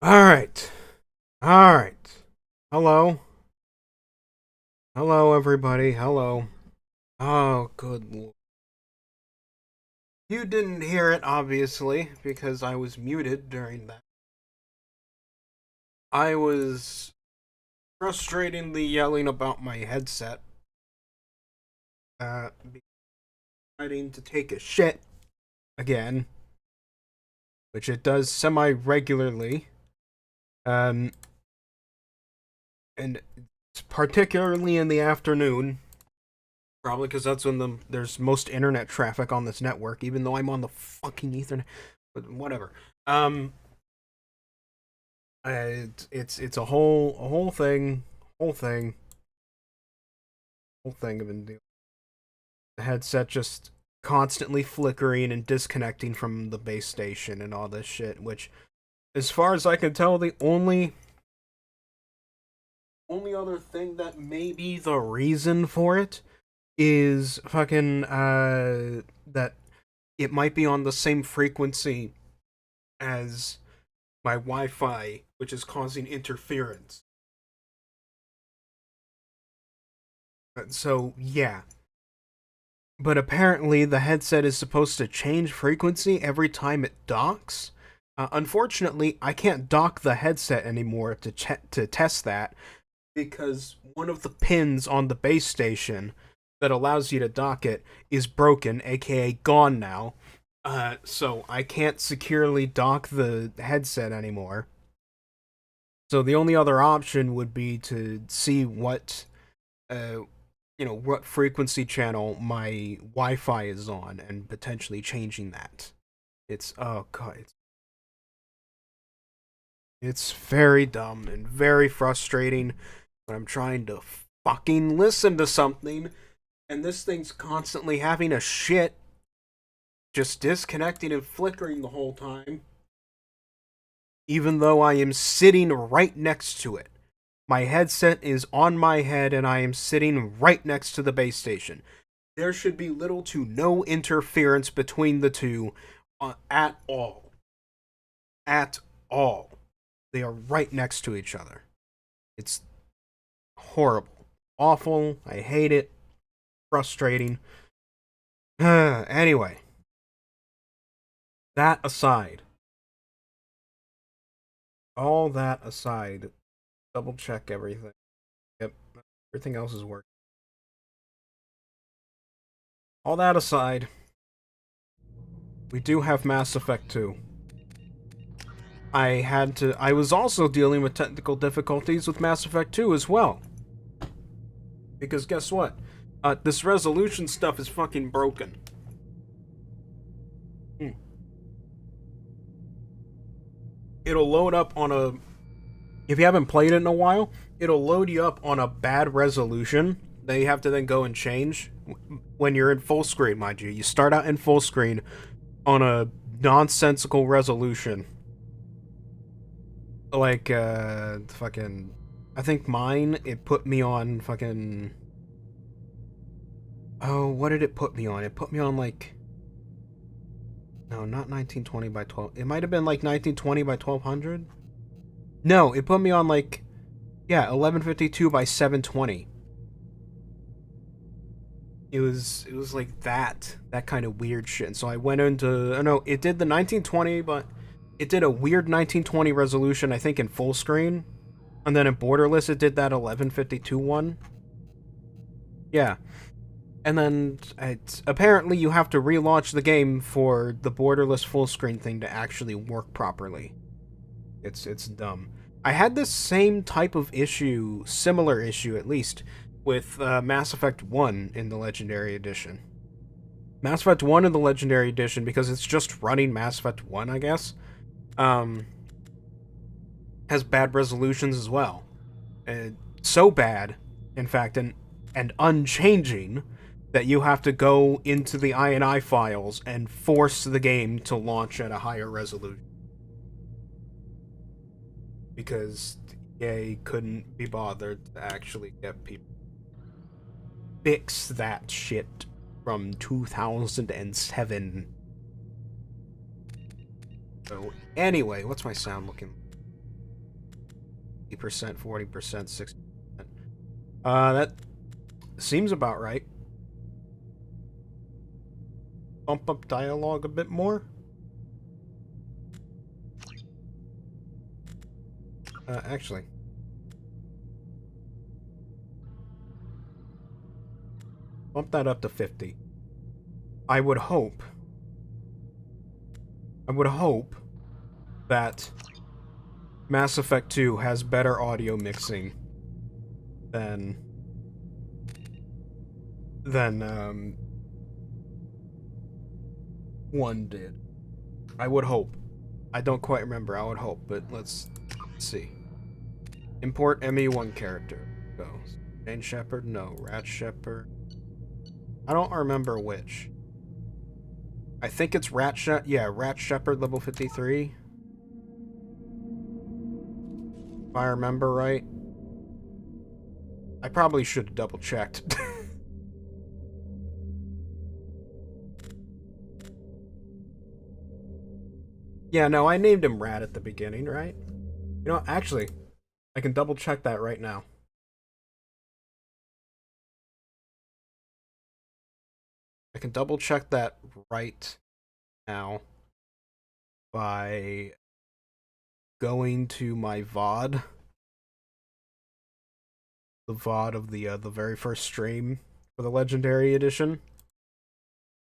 Alright. Alright. Hello. Hello, everybody. Hello. Oh, good lord. You didn't hear it, obviously, because I was muted during that. I was frustratingly yelling about my headset. Uh, Deciding to take a shit again, which it does semi-regularly. Um, and it's particularly in the afternoon. Probably because that's when there's most internet traffic on this network, even though I'm on the fucking Ethernet. But whatever. Um, it's a whole thing, whole thing, whole thing. I've been doing the headset just constantly flickering and disconnecting from the base station and all this shit. Which, as far as I can tell, the only other thing that may be the reason for it is fucking that it might be on the same frequency as my Wi-Fi, which is causing interference. So yeah, but apparently the headset is supposed to change frequency every time it docks. Unfortunately, I can't dock the headset anymore to test that because one of the pins on the base station that allows you to dock it is broken, aka gone now. So I can't securely dock the headset anymore. So the only other option would be to see uh, what frequency channel my Wi-Fi is on and potentially changing that. It's oh god, it's very dumb and very frustrating when I'm trying to fucking listen to something and this thing's constantly having a shit, just disconnecting and flickering the whole time, even though I am sitting right next to it. My headset is on my head and I am sitting right next to the base station. There should be little to no interference between the two at all. At all. They are right next to each other. It's horrible. Awful. I hate it. Frustrating. Anyway, that aside, all that aside, double check everything. Yep, everything else is working. All that aside, we do have Mass Effect 2. I was also dealing with technical difficulties with Mass Effect 2 as well. Because guess what? This resolution stuff is fucking broken. Hmm. It'll load up on a. If you haven't played it in a while, it'll load you up on a bad resolution that you have to then go and change when you're in full screen, mind you. You start out in full screen on a nonsensical resolution. Like, fucking. I think mine, it put me on fucking. Oh, what did it put me on? It put me on like. No, not 1920 by 12. It might have been like 1920 by 1200. No, it put me on like, yeah, 1152 by 720. It was like that kind of weird shit. And so I went into, oh no, it did the 1920, but it did a weird 1920 resolution, I think in full screen, and then in borderless it did that 1152 one. Yeah, and then apparently you have to relaunch the game for the borderless full screen thing to actually work properly. It's dumb. I had this same type of issue, similar issue at least, with Mass Effect 1 in the Legendary Edition. Mass Effect 1 in the Legendary Edition, because it's just running Mass Effect 1, I guess, um, has bad resolutions as well. So bad, in fact, and unchanging, that you have to go into the INI files and force the game to launch at a higher resolution. Because EA couldn't be bothered to actually get people fix that shit from 2007. So anyway, what's my sound looking? 40%, 60%. That seems about right. Bump up dialogue a bit more. Actually. Bump that up to 50. I would hope that Mass Effect 2 has better audio mixing than 1 did. I would hope. I don't quite remember. I would hope, but let's see. Import ME1 character. Go. Jane Shepard? No. Rat Shepard? I don't remember which. I think it's Rat Shepard level 53. If I remember right. I probably should have double checked. Yeah, no, I named him Rat at the beginning, right? You know, actually, I can double check that right now. I can double check that right now by going to my VOD. The VOD of the very first stream for the Legendary Edition.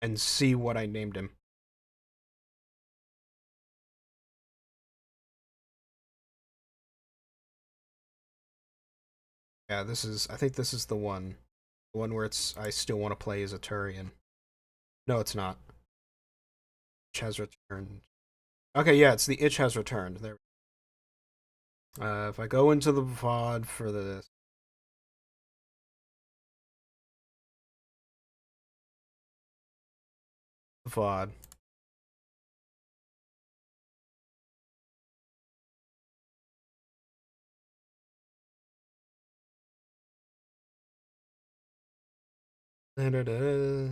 And see what I named him. Yeah, I think this is the one. The one where it's, I still want to play as a Turian. No, it's not. Itch has returned. Okay, yeah, it's the Itch has returned. There. If I go into the VOD for this. VOD. Da-da-da.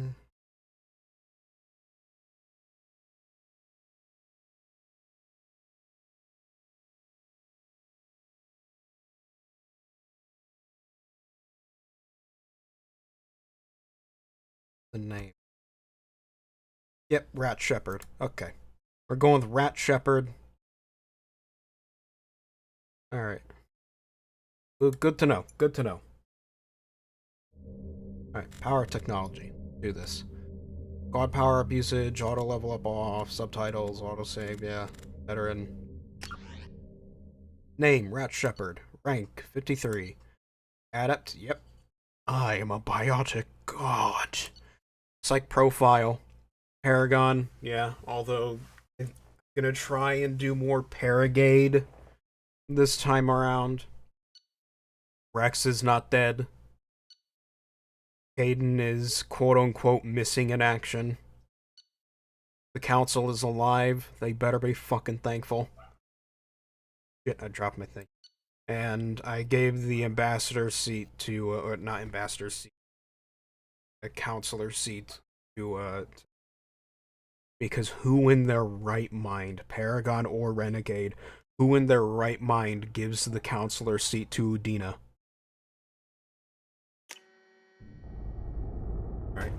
The name. Yep, Rat Shepard. Okay. We're going with Rat Shepard. Alright. Good to know. Good to know. Alright, power technology. Do this. God power up usage, auto level up off, subtitles, auto save, yeah. Veteran. Name, Rat Shepard. Rank, 53. Adept, yep. I am a biotic god. Psych profile. Paragon, yeah, although I'm gonna try and do more Paragade this time around. Rex is not dead. Hayden is quote-unquote missing in action. The council is alive. They better be fucking thankful. Shit, I dropped my thing. And I gave the ambassador seat to, or not ambassador seat, a counselor seat to, because who in their right mind, Paragon or Renegade, who in their right mind gives the counselor seat to Udina? Alright.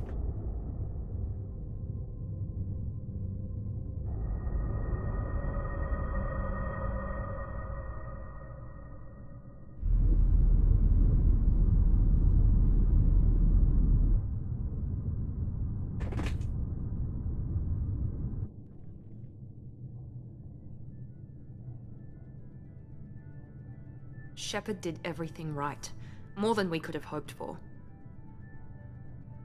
Shepard did everything right. More than we could have hoped for.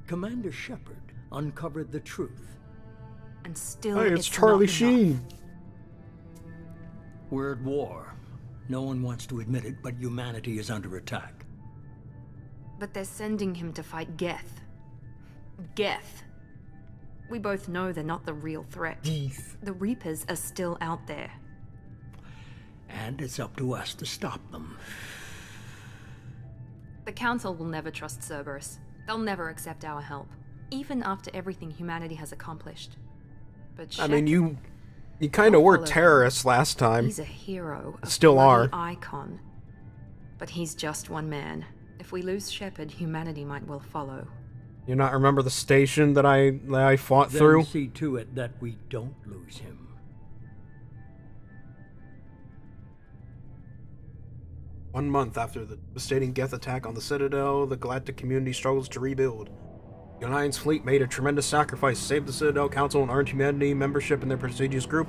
Commander Shepard uncovered the truth. And still, hey, it's Charlie not Sheen. enough. We're at war. No one wants to admit it, but humanity is under attack. But they're sending him to fight Geth. Geth. We both know they're not the real threat. Geth. The Reapers are still out there. And it's up to us to stop them. The Council will never trust Cerberus. They'll never accept our help, even after everything humanity has accomplished. But I mean, you kind of were terrorists last time. He's a hero, a Still bloody are. icon. But he's just one man. If we lose Shepard, humanity might well follow. You not remember the station that I fought Then through? see to it that we don't lose him. One month after the devastating Geth attack on the Citadel, the Galactic community struggles to rebuild. The Alliance fleet made a tremendous sacrifice to save the Citadel Council and earned humanity membership in their prestigious group.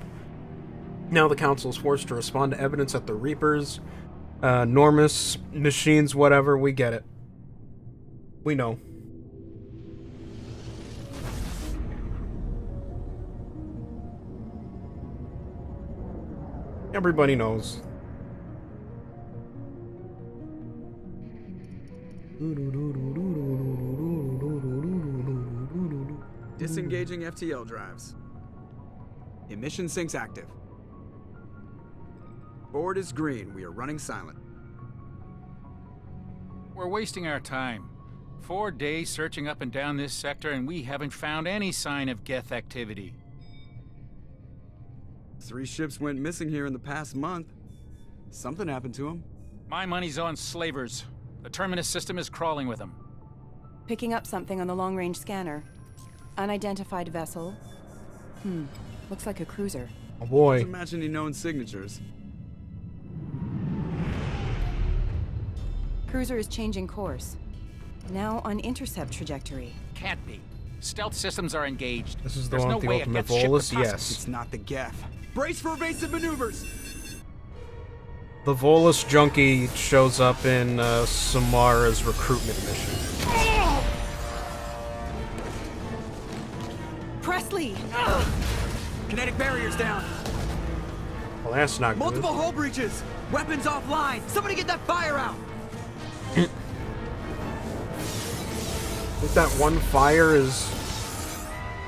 Now the Council is forced to respond to evidence that the Reapers, enormous machines, whatever, we get it. We know. Everybody knows. Disengaging FTL drives. Emission sinks active. Board is green. We are running silent. We're wasting our time. 4 days searching up and down this sector, and we haven't found any sign of Geth activity. 3 ships went missing here in the past month. Something happened to them. My money's on slavers. The Terminus system is crawling with them. Picking up something on the long-range scanner. Unidentified vessel. Looks like a cruiser. Oh boy. Imagine any known signatures. Cruiser is changing course. Now on intercept trajectory. Can't be. Stealth systems are engaged. This is the There's one no with the way a ultimate Geth ship could Volus? possibly- Yes. It's not the Geth. Brace for evasive maneuvers! The Volus junkie shows up in Samara's recruitment mission. Presley! Kinetic barriers down. Well, that's not Multiple hull breaches. Weapons offline. Somebody get that fire out. good. I think that one fire is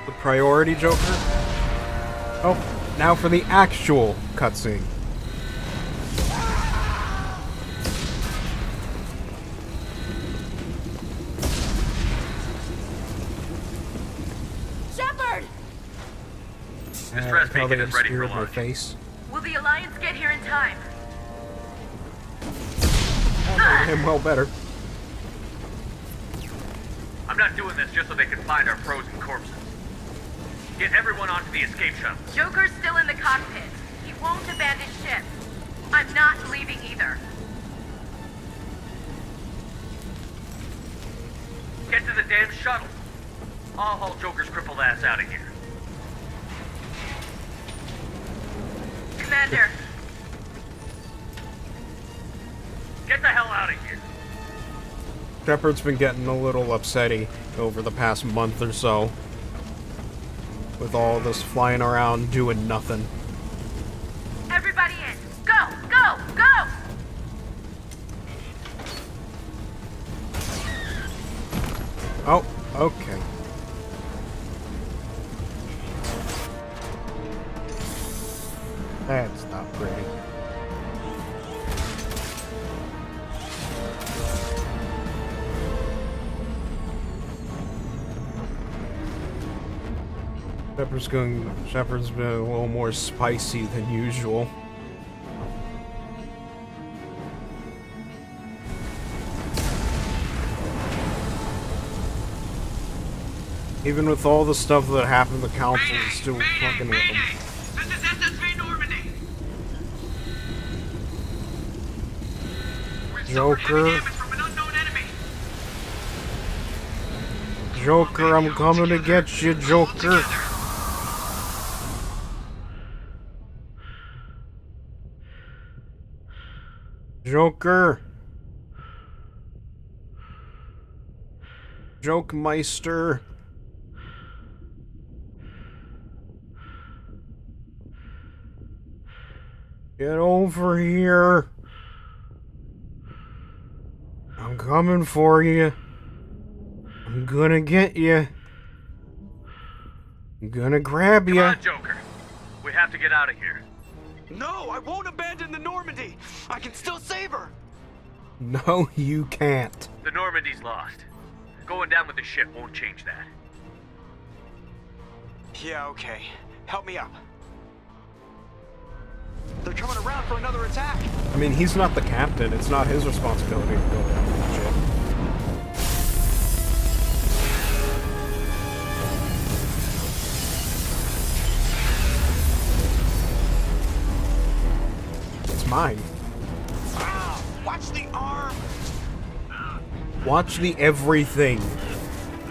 the priority, Joker. Oh, now for the actual cutscene. Shepard! Distress How they beacon is ready for obscured my launch. face. Will the Alliance get here in time? Him well better. I'm not doing this just so they can find our frozen corpses. Get everyone onto the escape shuttle. Joker's still in the cockpit. He won't abandon ship. I'm not leaving either. Get to the damn shuttle. I'll haul Joker's crippled ass out of here. Commander, Get the hell out of here. Shepard's been getting a little upsetty over the past month or so. With all this flying around doing nothing. everybody in. Go, go, go! Oh, okay. That's not pretty. Shepard's been a little more spicy than usual. Even with all the stuff that happened, the council is still fucking with him. This is SSV Normandy. Joker. From an unknown enemy. Joker, I'm coming to get you, Joker. Joker. Jokemeister. Get over here. I'm coming for you. I'm gonna get you. I'm gonna grab Come you. on, Joker. We have to get out of here. No, I won't abandon the Normandy. I can still save her. No, you can't. The Normandy's lost. Going down with the ship won't change that. Yeah, okay. Help me up. They're coming around for another attack. I mean, he's not the captain. It's not his responsibility to go down with the ship. It's mine. Ah, watch the arm. Watch the everything.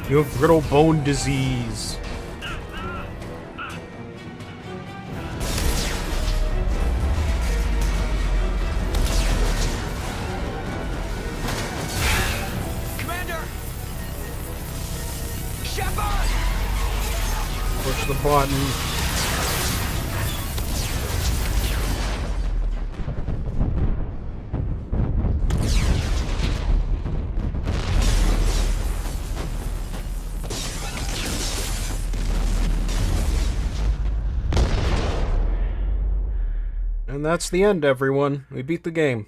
You have brittle bone disease. Commander! Shepard! Push the button. And that's the end, everyone. We beat the game.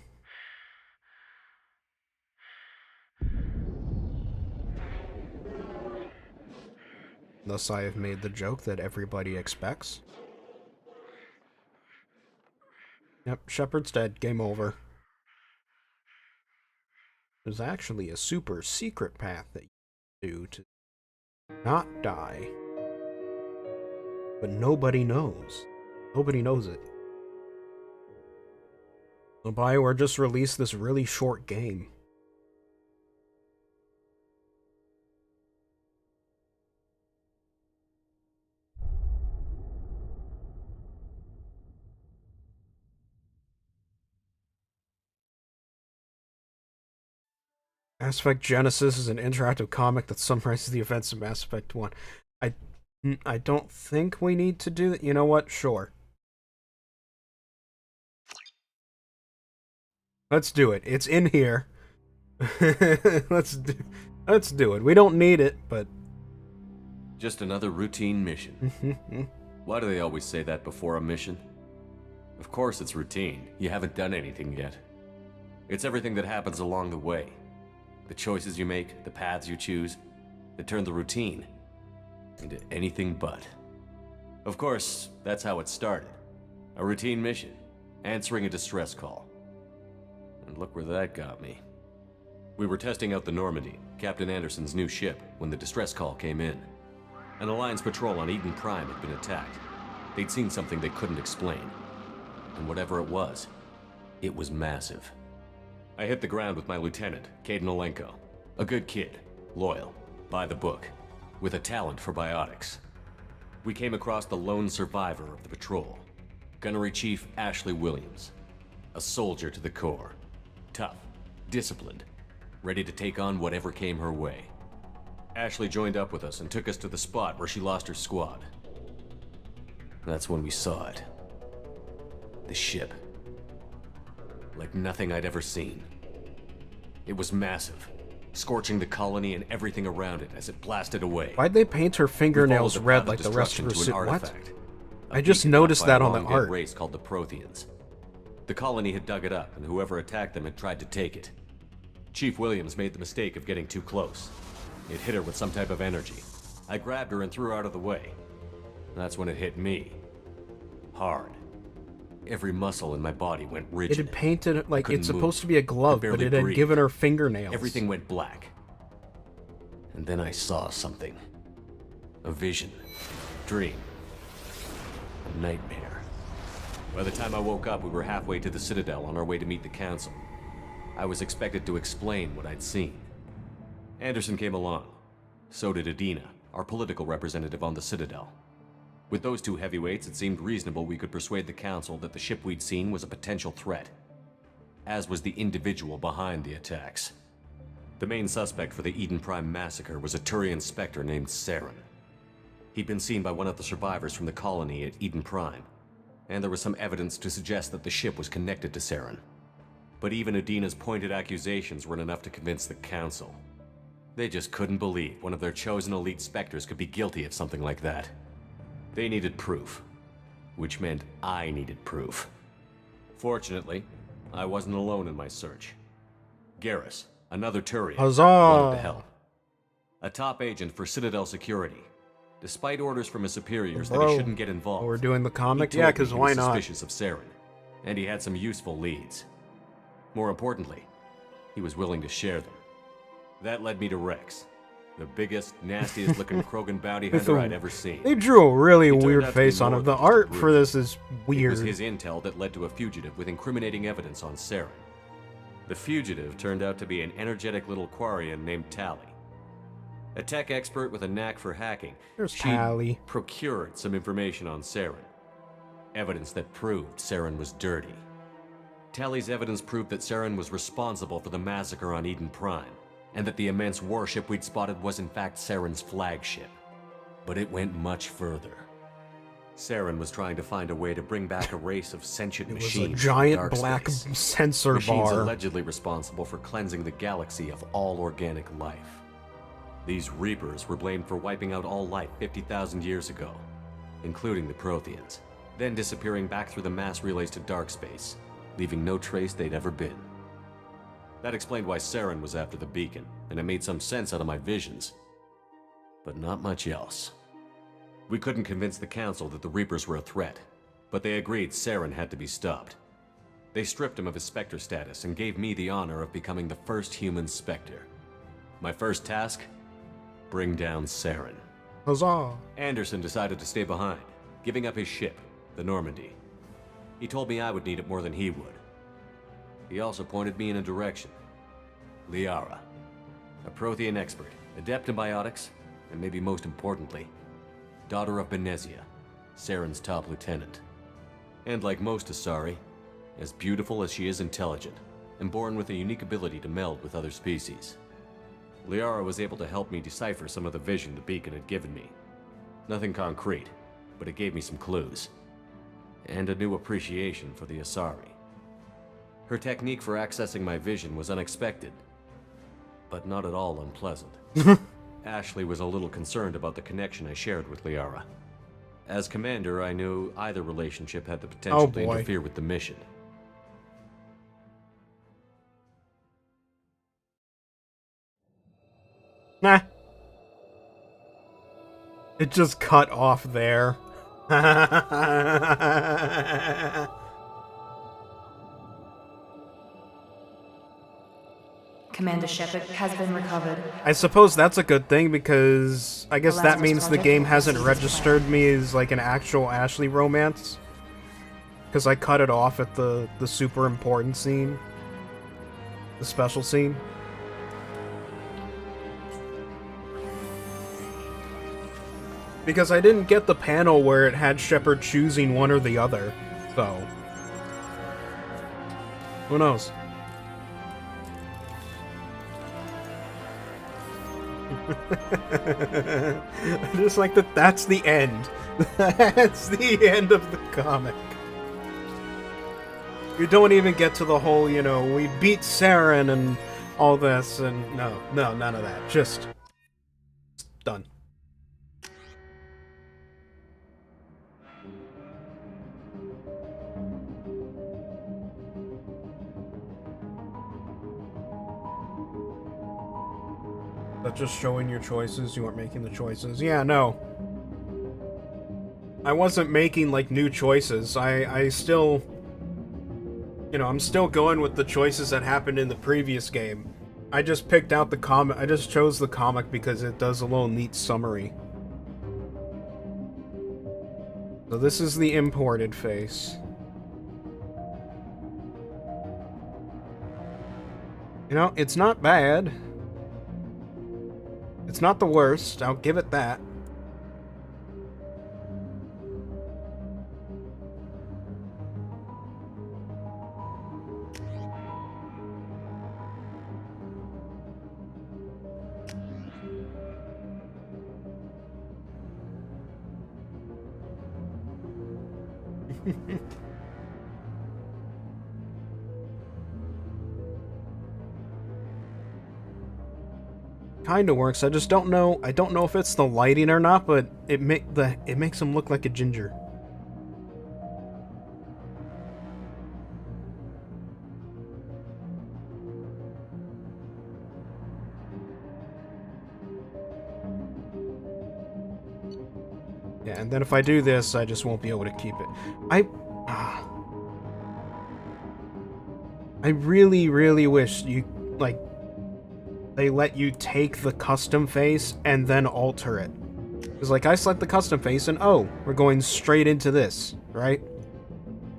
Thus I have made the joke that everybody expects. Yep, Shepard's dead. Game over. There's actually a super secret path that you can do to not die. But nobody knows. Nobody knows it. So BioWare just released this really short game. Mass Effect Genesis is an interactive comic that summarizes the events of Mass Effect 1. I don't think we need to do that. You know what? Sure. Let's do it. It's in here. let's do it. We don't need it, but Just another routine mission. Why do they always say that before a mission? Of course it's routine. You haven't done anything yet. It's everything that happens along the way. The choices you make, the paths you choose, that turn the routine into anything but. Of course, that's how it started. A routine mission, answering a distress call. And look where that got me. We were testing out the Normandy, Captain Anderson's new ship, when the distress call came in. An Alliance patrol on Eden Prime had been attacked. They'd seen something they couldn't explain. And whatever it was massive. I hit the ground with my lieutenant, Caden Olenko. A good kid, loyal, by the book, with a talent for biotics. We came across the lone survivor of the patrol, Gunnery Chief Ashley Williams. A soldier to the core. Tough, disciplined, ready to take on whatever came her way. Ashley joined up with us and took us to the spot where she lost her squad. That's when we saw it. The ship. Like nothing I'd ever seen. It was massive, scorching the colony and everything around it as it blasted away. Why'd they paint her fingernails red like the rest of her suit? What? I just noticed that on the art. A race called the Protheans. The colony had dug it up, and whoever attacked them had tried to take it. Chief Williams made the mistake of getting too close. It hit her with some type of energy. I grabbed her and threw her out of the way. That's when it hit me. Hard. Every muscle in my body went rigid. It had painted it like it's move. supposed to be a glove, but barely it had breathe. given her fingernails. Everything went black. And then I saw something. A vision. Dream. A nightmare. By the time I woke up, we were halfway to the Citadel on our way to meet the Council. I was expected to explain what I'd seen. Anderson came along. So did Adina, our political representative on the Citadel. With those two heavyweights, it seemed reasonable we could persuade the Council that the ship we'd seen was a potential threat, as was the individual behind the attacks. The main suspect for the Eden Prime massacre was a Turian Spectre named Saren. He'd been seen by one of the survivors from the colony at Eden Prime, and there was some evidence to suggest that the ship was connected to Saren. But even Adina's pointed accusations weren't enough to convince the Council. They just couldn't believe one of their chosen elite Spectres could be guilty of something like that. They needed proof, which meant I needed proof. Fortunately, I wasn't alone in my search. Garrus, another Turian, Huzzah! wanted to help. A top agent for Citadel Security. Despite orders from his superiors that he shouldn't get involved. We're doing the comic? he Yeah, told me because he why was not? suspicious of Saren, and he had some useful leads. More importantly, he was willing to share them. That led me to Rex, the biggest, nastiest looking Krogan bounty hunter I'd ever seen. They drew a really He turned weird out to be face on more him. than The just a art brute. for this is It was weird. his intel that led to a fugitive with incriminating evidence on Saren. The fugitive turned out to be an energetic little Quarian named Tally. A tech expert with a knack for hacking, There's she Tally. procured some information on Saren. Evidence that proved Saren was dirty. Tally's evidence proved that Saren was responsible for the massacre on Eden Prime, and that the immense warship we'd spotted was in fact Saren's flagship. But it went much further. Saren was trying to find a way to bring back a race of sentient It was machines a from giant dark black space. sensor Machines bar. allegedly responsible for cleansing the galaxy of all organic life. These Reapers were blamed for wiping out all life 50,000 years ago, including the Protheans, then disappearing back through the mass relays to dark space, leaving no trace they'd ever been. That explained why Saren was after the beacon, and it made some sense out of my visions. But not much else. We couldn't convince the Council that the Reapers were a threat, but they agreed Saren had to be stopped. They stripped him of his Spectre status and gave me the honor of becoming the first human Spectre. My first task? Bring down Saren. Huzzah. Anderson decided to stay behind, giving up his ship, the Normandy. He told me I would need it more than he would. He also pointed me in a direction. Liara, a Prothean expert, adept in biotics, and maybe most importantly, daughter of Benezia, Saren's top lieutenant. And like most Asari, as beautiful as she is intelligent, and born with a unique ability to meld with other species. Liara was able to help me decipher some of the vision the beacon had given me. Nothing concrete, but it gave me some clues. And a new appreciation for the Asari. Her technique for accessing my vision was unexpected, but not at all unpleasant. Ashley was a little concerned about the connection I shared with Liara. As commander, I knew either relationship had the potential to boy. interfere with the mission. Nah. It just cut off there. Commander Shepard has been recovered. I suppose that's a good thing because I guess The that Lazarus means the Project game will hasn't proceed as registered me as like an actual Ashley romance. Because I cut it off at the super important scene. The special scene. Because I didn't get the panel where it had Shepard choosing one or the other, so... Who knows? Just like that, that's the end. That's the end of the comic. You don't even get to the whole, you know, we beat Saren and all this, and no, none of that. Just done. That's just showing your choices. You weren't making the choices. Yeah, no. I wasn't making, like, new choices. I still... You know, I'm still going with the choices that happened in the previous game. I just picked out the comic. I just chose the comic because it does a little neat summary. So this is the imported face. You know, it's not bad. It's not the worst, I'll give it that. Kinda works. I just don't know. I don't know if it's the lighting or not, but it makes him look like a ginger. Yeah, and then if I do this, I just won't be able to keep it. I really, really wish you, like, they let you take the custom face and then alter it. Because, like, I select the custom face and, oh, we're going straight into this, right?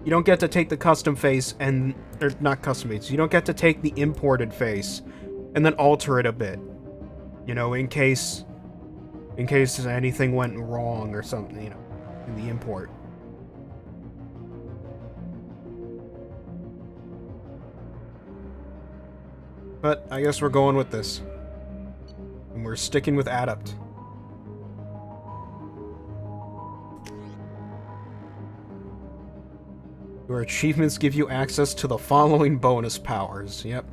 You don't get to take the custom face and... or, not custom face. You don't get to take the imported face and then alter it a bit. You know, in case anything went wrong or something, you know, in the import. But I guess we're going with this. And we're sticking with Adept. Your achievements give you access to the following bonus powers. Yep.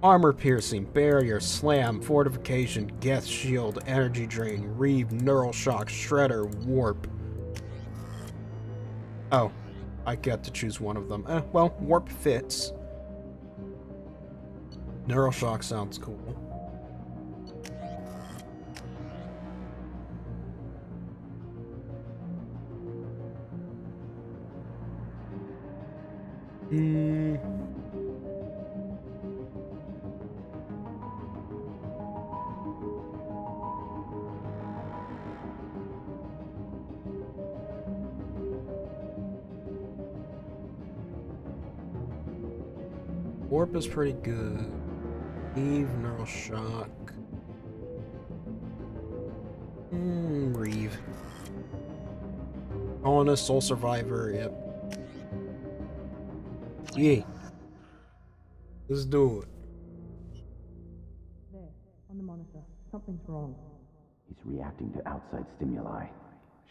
Armor piercing, barrier, slam, fortification, geth shield, energy drain, reave, neural shock, shredder, warp. Oh, I get to choose one of them. Well, warp fits. Neural shock sounds cool. Warp is pretty good. Eve, neural shock. Reeve. Colonist, soul survivor, yep. Yeah. Let's do it. There, on the monitor. Something's wrong. He's reacting to outside stimuli,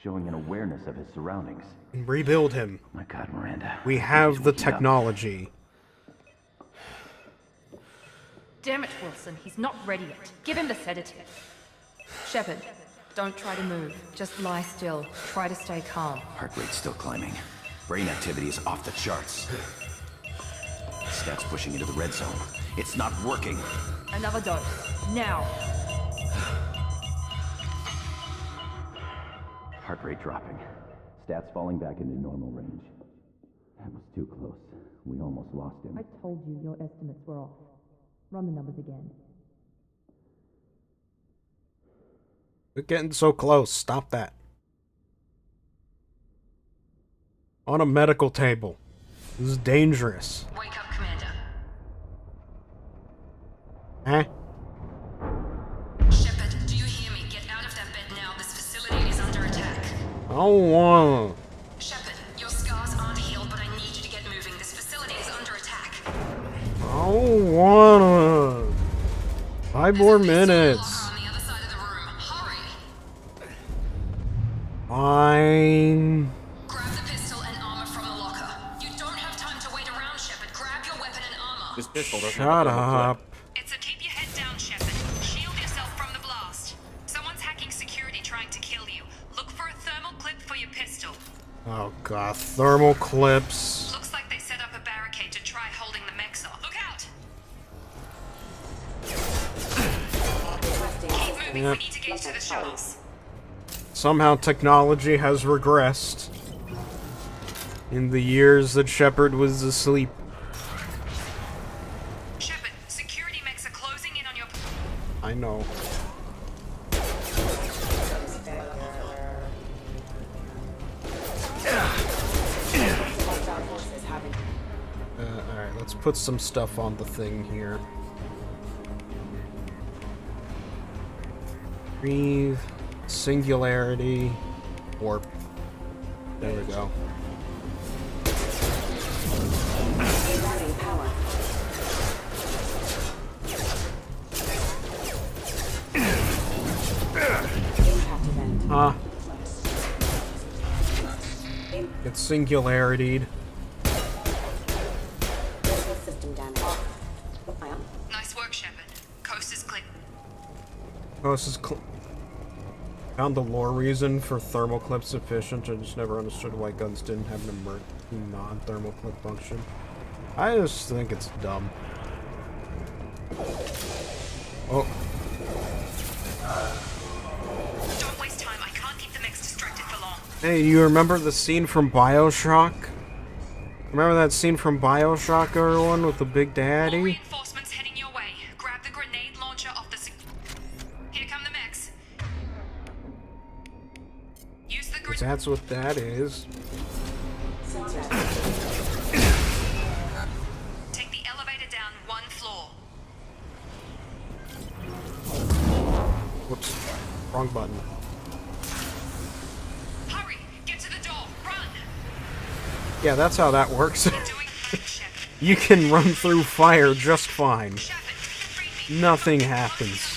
showing an awareness of his surroundings. And rebuild him. Oh my God, Miranda. We have the technology. Damn it, Wilson. He's not ready yet. Give him the sedative. Shepard, don't try to move. Just lie still. Try to stay calm. Heart rate's still climbing. Brain activity is off the charts. Stats pushing into the red zone. It's not working. Another dose. Now. Heart rate dropping. Stats falling back into normal range. That was too close. We almost lost him. I told you your estimates were off. Run the numbers again. We're getting so close. Stop that. On a medical table. This is dangerous. Wake up, Commander. Huh? Shepard, do you hear me? Get out of that bed now. This facility is under attack. I don't wanna. Shepard, your scars aren't healed, but I need you to get moving. This facility is under attack. I don't wanna. 5 more minutes. On the other side of the room. Hurry. Fine. Grab the pistol and armor from the locker. You don't have time to wait around, Shepard. Grab your weapon and armor. This pistol doesn't Shut have a thermal up. clip. It's a keep your head down, Shepard. Shield yourself from the blast. Someone's hacking security trying to kill you. Look for a thermal clip for your pistol. Oh god, thermal clips. Looks like they set up a barricade to try holding the mechs off. Look out! Keep moving, Yep. we need to get to the shuttles. Somehow technology has regressed in the years that Shepard was asleep. Shepard, security mechs are closing in on your... I know. Alright, let's put some stuff on the thing here. Breathe, singularity, warp. There we go. Get singularity'd. Nice work, Shepard. Coast is clear. Oh, this is found the lore reason for thermal clip sufficient. I just never understood why guns didn't have an emergency non-thermal clip function. I just think it's dumb. Oh. Don't waste time. I can't keep the mechs distracted for long. Hey, you remember the scene from BioShock? Remember that scene from BioShock, everyone, with the Big More Daddy? reinforcements heading your way. Grab the grenade launcher off the. Here come the mechs. Use the Because that's what that is. Take the elevator down 1 floor. Whoops. Wrong button. Hurry! Get to the door! Run! Yeah, that's how that works. You can run through fire just fine. Nothing happens.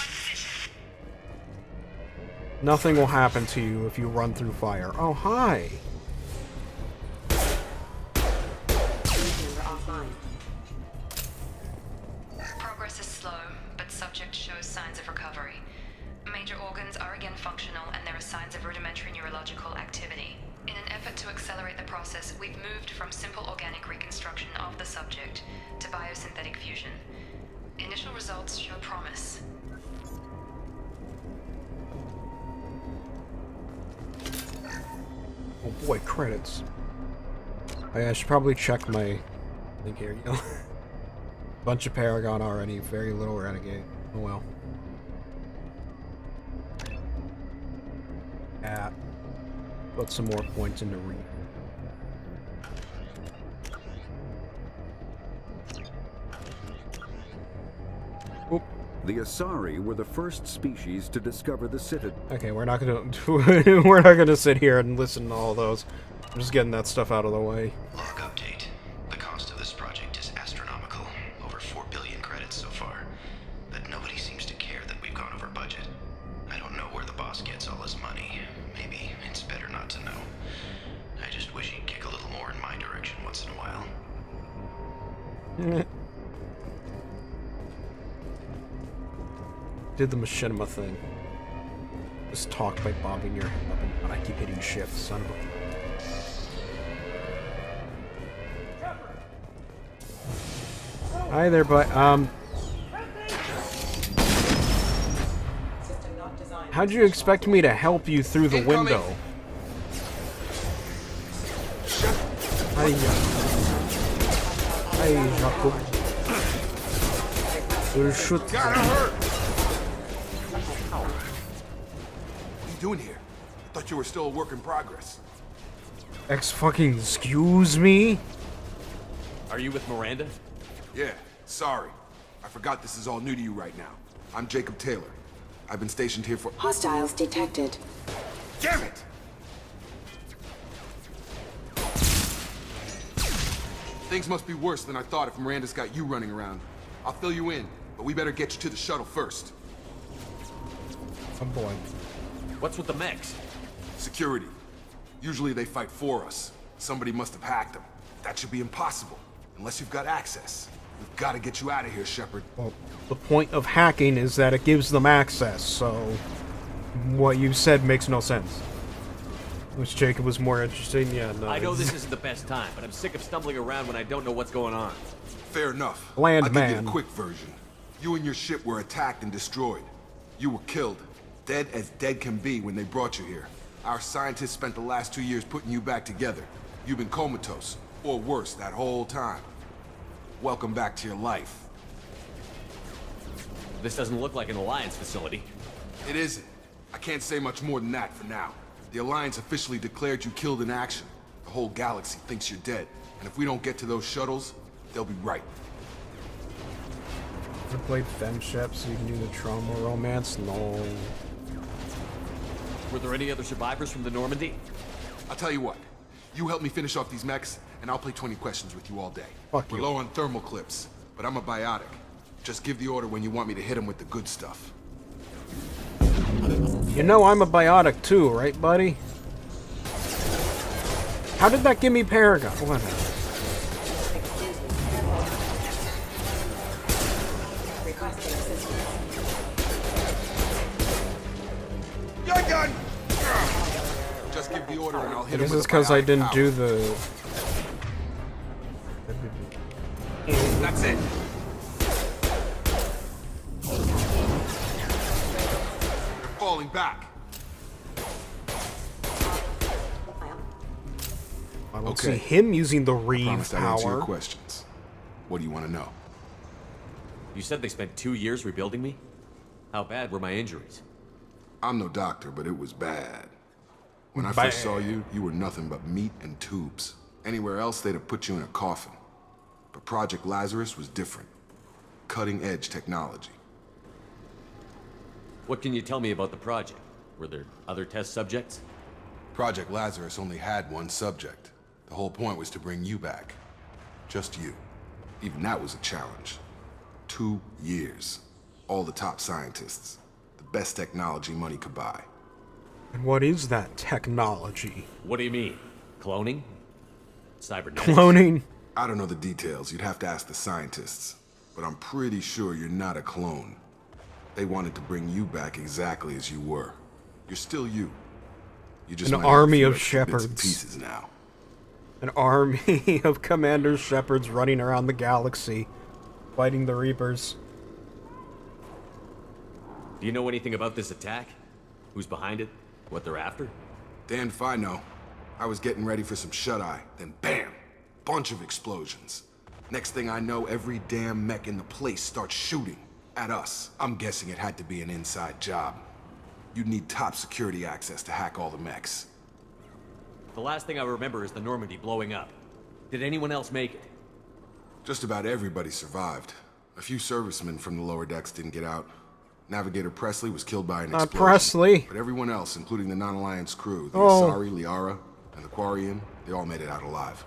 Nothing will happen to you if you run through fire. Oh, hi! Progress is slow, but subject shows signs of recovery. Major organs are again functional, and there are signs of rudimentary neurological activity. In an effort to accelerate the process, we've moved from simple organic reconstruction of the subject to biosynthetic fusion. Initial results show promise. Oh boy, credits. Oh, yeah, I should probably check my thing here, you know. Bunch of Paragon already, very little Renegade. Oh well. Yeah. Put some more points into re. Oop. The Asari were the first species to discover the Citadel. Okay, we're not gonna sit here and listen to all those. I'm just getting that stuff out of the way. Log update. The cost of this project is astronomical. Over 4 billion credits so far. But nobody seems to care that we've gone over budget. I don't know where the boss gets all his money. Maybe it's better not to know. I just wish he'd kick a little more in my direction once in a while. Did the machinima thing. Just talk by bobbing your head up and down. I keep hitting shift, son of a... Hi there, but how'd you expect me to help you through the window? Hi, Jacob. Shoot. Gotta hurt! What are you doing here? I thought you were still a work in progress. Excuse me? Are you with Miranda? Yeah, sorry. I forgot this is all new to you right now. I'm Jacob Taylor. I've been stationed here for— Hostiles detected. Damn it! Things must be worse than I thought if Miranda's got you running around. I'll fill you in, but we better get you to the shuttle first. Oh boy. What's with the mechs? Security. Usually they fight for us. Somebody must have hacked them. That should be impossible, unless you've got access. We've got to get you out of here, Shepard. Well, the point of hacking is that it gives them access, so what you said makes no sense. Which Jacob was more interested in? Yeah, no. I know this isn't the best time, but I'm sick of stumbling around when I don't know what's going on. Fair enough. Bland I'll give you man. a quick version. You and your ship were attacked and destroyed. You were killed. Dead as dead can be when they brought you here. Our scientists spent the last 2 years putting you back together. You've been comatose, or worse, that whole time. Welcome back to your life. This doesn't look like an Alliance facility. It isn't. I can't say much more than that for now. The Alliance officially declared you killed in action. The whole galaxy thinks you're dead. And if we don't get to those shuttles, they'll be right. Ever played FemShep so you can do the trauma romance? No. Were there any other survivors from the Normandy? I'll tell you what. You help me finish off these mechs, and I'll play 20 questions with you all day. Fuck We're you. low on thermal clips, but I'm a biotic. Just give the order when you want me to hit them with the good stuff. You know I'm a biotic too, right, buddy? How did that give me Paragon? Whatever. Gun gun! Just give the order and I'll I hit guess him with it's a because I biotic didn't power. do the... That's it. They're falling back. I don't Okay. see him using the I Reeve promised I'd answer your power. questions. What do you want to know? You said they spent 2 years rebuilding me? How bad were my injuries? I'm no doctor, but it was bad. When I first saw you, you were nothing but meat and tubes. Anywhere else, they'd have put you in a coffin. But Project Lazarus was different. Cutting-edge technology. What can you tell me about the project? Were there other test subjects? Project Lazarus only had one subject. The whole point was to bring you back. Just you. Even that was a challenge. 2 years. All the top scientists. The best technology money could buy. And what is that technology? What do you mean? Cloning? Cybernetics? Cloning? I don't know the details. You'd have to ask the scientists. But I'm pretty sure you're not a clone. They wanted to bring you back exactly as you were. You're still you. You just An might have a army few of extra bits and shepherds. pieces now. An army of Commander Shepherds running around the galaxy, fighting the Reapers. Do you know anything about this attack? Who's behind it? What they're after? Damned if I know. I was getting ready for some shut-eye, then bam! Bunch of explosions. Next thing I know, every damn mech in the place starts shooting at us. I'm guessing it had to be an inside job. You'd need top security access to hack all the mechs. The last thing I remember is the Normandy blowing up. Did anyone else make it? Just about everybody survived. A few servicemen from the lower decks didn't get out. Navigator Presley was killed by an explosion. Presley. But everyone else, including the non-Alliance crew, the Oh. Asari, Liara, and the Quarian, they all made it out alive.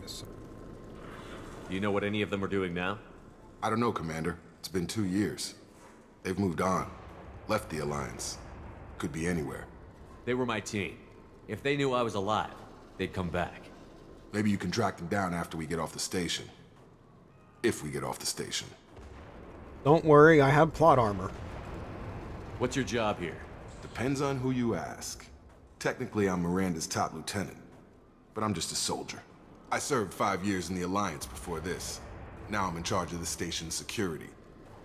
Do you know what any of them are doing now? I don't know, Commander. It's been 2 years. They've moved on. Left the Alliance. Could be anywhere. They were my team. If they knew I was alive, they'd come back. Maybe you can track them down after we get off the station. If we get off the station. Don't worry, I have plot armor. What's your job here? Depends on who you ask. Technically, I'm Miranda's top lieutenant. But I'm just a soldier. I served 5 years in the Alliance before this. Now I'm in charge of the station's security.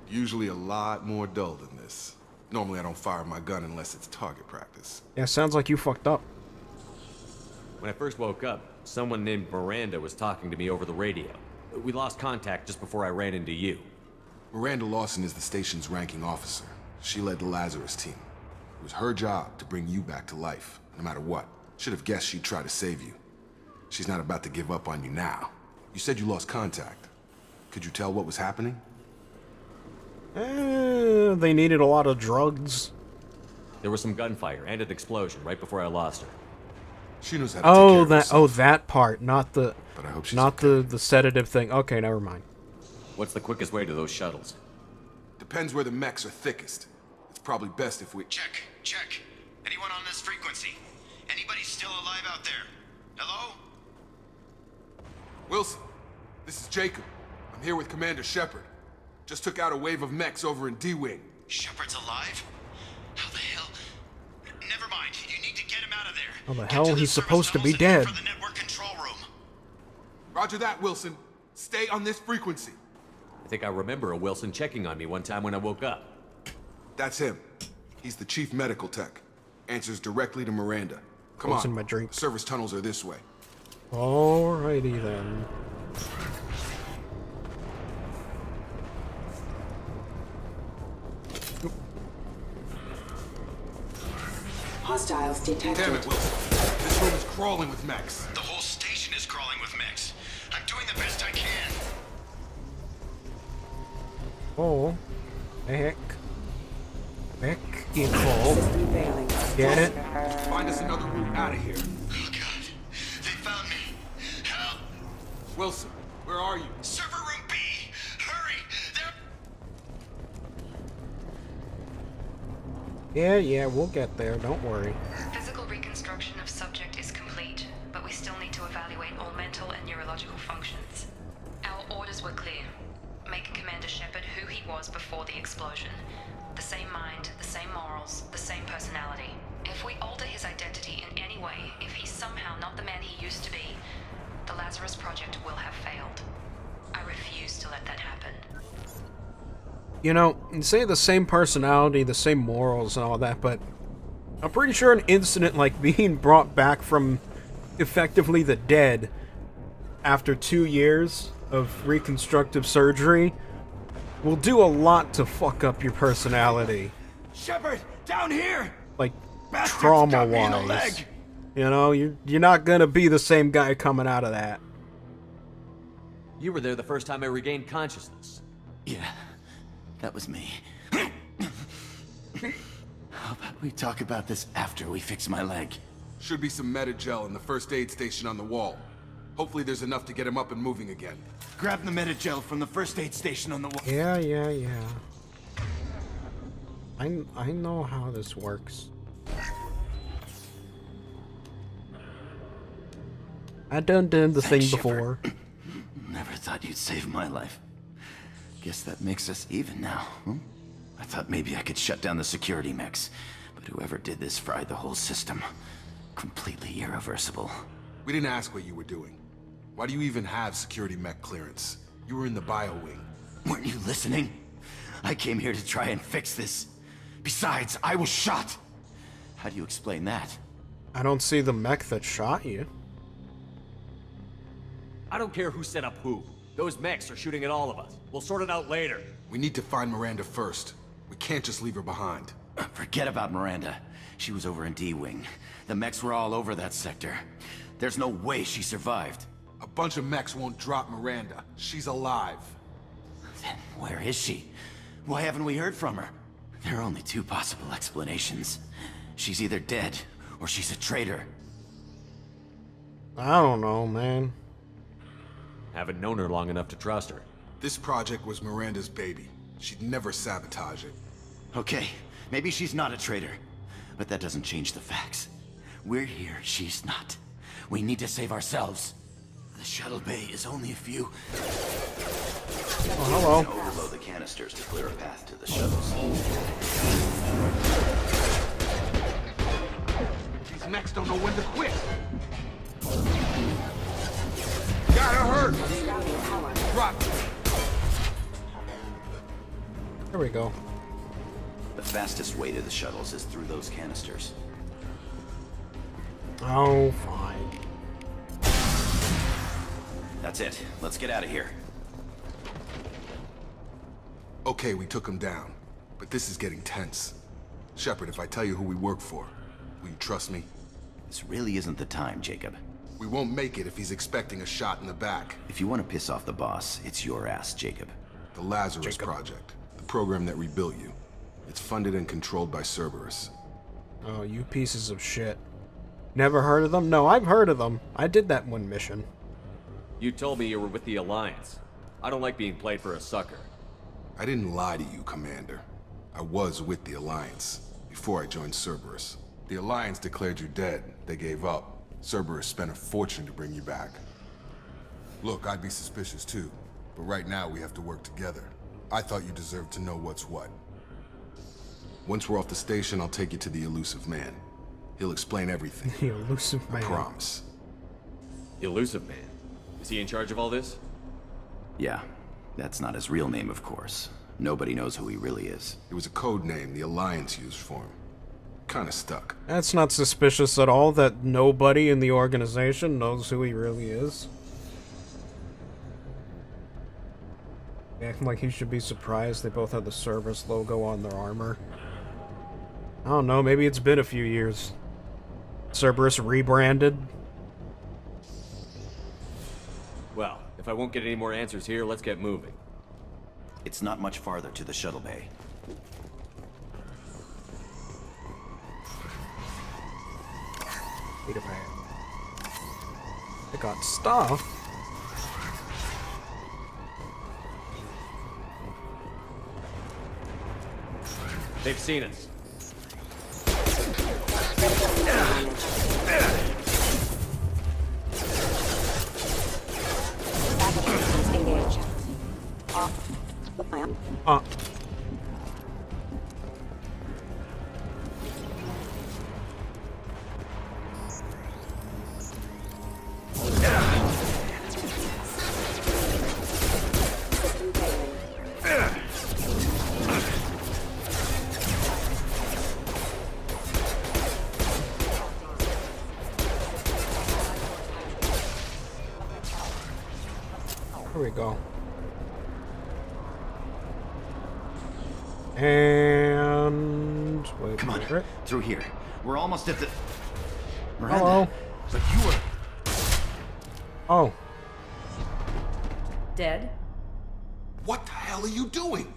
Usually a lot more dull than this. Normally I don't fire my gun unless it's target practice. Yeah, sounds like you fucked up. When I first woke up, someone named Miranda was talking to me over the radio. We lost contact just before I ran into you. Miranda Lawson is the station's ranking officer. She led the Lazarus team. It was her job to bring you back to life, no matter what. Should have guessed she'd try to save you. She's not about to give up on you now. You said you lost contact. Could you tell what was happening? They needed a lot of drugs. There was some gunfire and an explosion right before I lost her. She knows how to take care of herself. That part, not the, But I hope she's not the sedative thing. Okay, never mind. What's the quickest way to those shuttles? Depends where the mechs are thickest. It's probably best if we... Check. Anyone on this frequency? Anybody still alive out there? Hello? Wilson, this is Jacob. I'm here with Commander Shepard. Just took out a wave of mechs over in D-Wing. Shepard's alive? How the hell? Never mind. You need to get him out of there. How the hell he's supposed to be dead? For the network control room. Roger that, Wilson. Stay on this frequency. I think I remember a Wilson checking on me one time when I woke up. That's him. He's the chief medical tech. Answers directly to Miranda. Come What's on. in my drink? Service tunnels are this way. Alrighty then. Hostiles detected. Damn it, Wilson. This room is crawling with mechs. The whole station is crawling with mechs. I'm doing the best I can. Oh, heck. Equal. Get it? Find us another route out of here. Oh god. They found me. Help. Wilson, where are you? Server room B. Hurry. They're... Yeah, we'll get there. Don't worry. Physical reconstruction of subject is complete, but we still need to evaluate all mental and neurological functions. Our orders were clear. Make Commander Shepard who he was before the explosion. The same mind, the same morals, the same personality. If we alter his identity in any way, if he's somehow not the man he used to be, the Lazarus Project will have failed. I refuse to let that happen. You know, you say the same personality, the same morals and all that, but I'm pretty sure an incident like being brought back from effectively the dead after 2 years of reconstructive surgery will do a lot to fuck up your personality. Shepard, down here! Like, Bastards got me in the trauma-wise. leg. You know, you're not gonna be the same guy coming out of that. You were there the first time I regained consciousness. Yeah, that was me. How about we talk about this after we fix my leg? Should be some Metagel in the first aid station on the wall. Hopefully there's enough to get him up and moving again. Grab the Metagel from the first aid station on the wall. Yeah. I know how this works. I done the thing before. Never thought you'd save my life. Guess that makes us even now, huh? I thought maybe I could shut down the security mechs, but whoever did this fried the whole system. Completely irreversible. We didn't ask what you were doing. Why do you even have security mech clearance? You were in the bio wing. Weren't you listening? I came here to try and fix this. Besides, I was shot. How do you explain that? I don't see the mech that shot you. I don't care who set up who. Those mechs are shooting at all of us. We'll sort it out later. We need to find Miranda first. We can't just leave her behind. Forget about Miranda. She was over in D-Wing. The mechs were all over that sector. There's no way she survived. A bunch of mechs won't drop Miranda. She's alive. Then where is she? Why haven't we heard from her? There are only two possible explanations. She's either dead, or she's a traitor. I don't know, man. Haven't known her long enough to trust her. This project was Miranda's baby. She'd never sabotage it. Okay, maybe she's not a traitor. But that doesn't change the facts. We're here, she's not. We need to save ourselves. The shuttle bay is only a few... Oh, hello. Overload the canisters to clear a path to the shuttles. These mechs don't know when to quit. Got her hurt! Drop. There we go. The fastest way to the shuttles is through those canisters. Oh, fine. That's it. Let's get out of here. Okay, we took him down. But this is getting tense. Shepard, if I tell you who we work for, will you trust me? This really isn't the time, Jacob. We won't make it if he's expecting a shot in the back. If you want to piss off the boss, it's your ass, Jacob. The Lazarus Project. The program that rebuilt you. It's funded and controlled by Cerberus. Oh, you pieces of shit. Never heard of them? No, I've heard of them. I did that one mission. You told me you were with the Alliance. I don't like being played for a sucker. I didn't lie to you, Commander. I was with the Alliance, before I joined Cerberus. The Alliance declared you dead. They gave up. Cerberus spent a fortune to bring you back. Look, I'd be suspicious too, but right now we have to work together. I thought you deserved to know what's what. Once we're off the station, I'll take you to the Elusive Man. He'll explain everything. The Elusive Man. I promise. Elusive Man? Is he in charge of all this? Yeah. That's not his real name, of course. Nobody knows who he really is. It was a code name the Alliance used for him. Kinda stuck. That's not suspicious at all that nobody in the organization knows who he really is. Acting like he should be surprised they both had the Cerberus logo on their armor. I don't know, maybe it's been a few years. Cerberus rebranded. Well, if I won't get any more answers here, let's get moving. It's not much farther to the shuttle bay. Wait a minute. I got stuff. They've seen us. Engage. Here we go. And wait, come on, through here. We're almost at the. Miranda, hello. but you were. Oh. Dead? What the hell are you doing?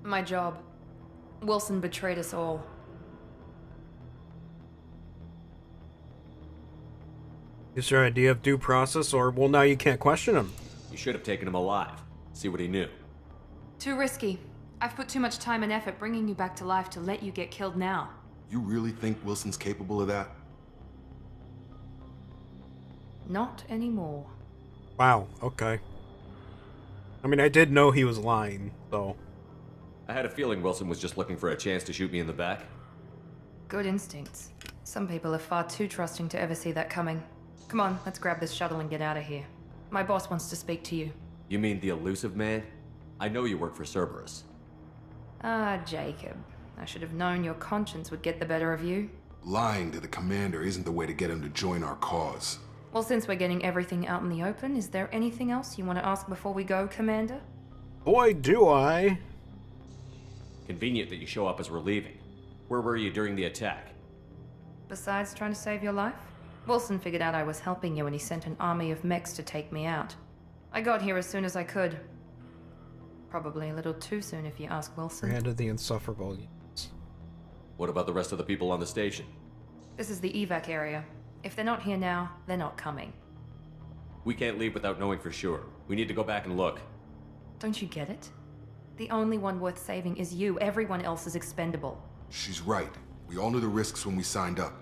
My job. Wilson betrayed us all. Is your idea of due process, or well, now you can't question him? You should have taken him alive. See what he knew. Too risky. I've put too much time and effort bringing you back to life to let you get killed now. You really think Wilson's capable of that? Not anymore. Wow. Okay. I mean, I did know he was lying, so. I had a feeling Wilson was just looking for a chance to shoot me in the back. Good instincts. Some people are far too trusting to ever see that coming. Come on, let's grab this shuttle and get out of here. My boss wants to speak to you. You mean the elusive man? I know you work for Cerberus. Ah, Jacob. I should have known your conscience would get the better of you. Lying to the commander isn't the way to get him to join our cause. Well, since we're getting everything out in the open, is there anything else you want to ask before we go, Commander? Boy, do I. Convenient that you show up as we're leaving. Where were you during the attack? Besides trying to save your life? Wilson figured out I was helping you and he sent an army of mechs to take me out. I got here as soon as I could. Probably a little too soon if you ask Wilson. Miranda the Insufferable. What about the rest of the people on the station? This is the evac area. If they're not here now, they're not coming. We can't leave without knowing for sure. We need to go back and look. Don't you get it? The only one worth saving is you. Everyone else is expendable. She's right. We all knew the risks when we signed up.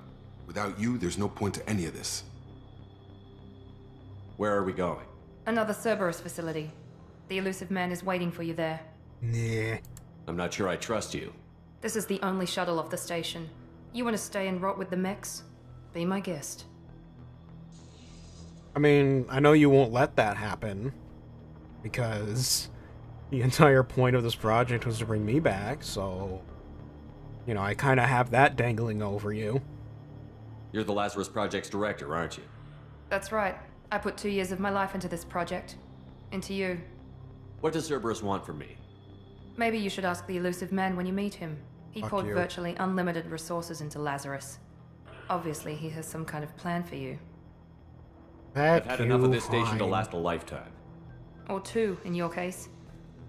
Without you, there's no point to any of this. Where are we going? Another Cerberus facility. The elusive man is waiting for you there. Nah. I'm not sure I trust you. This is the only shuttle off the station. You want to stay and rot with the mechs? Be my guest. I mean, I know you won't let that happen. Because the entire point of this project was to bring me back, so. You know, I kind of have that dangling over you. You're the Lazarus Project's director, aren't you? That's right. I put 2 years of my life into this project. Into you. What does Cerberus want from me? Maybe you should ask the elusive man when you meet him. He Fuck poured you. virtually unlimited resources into Lazarus. Obviously, he has some kind of plan for you. I've had enough of this station to last a lifetime. Or 2, in your case.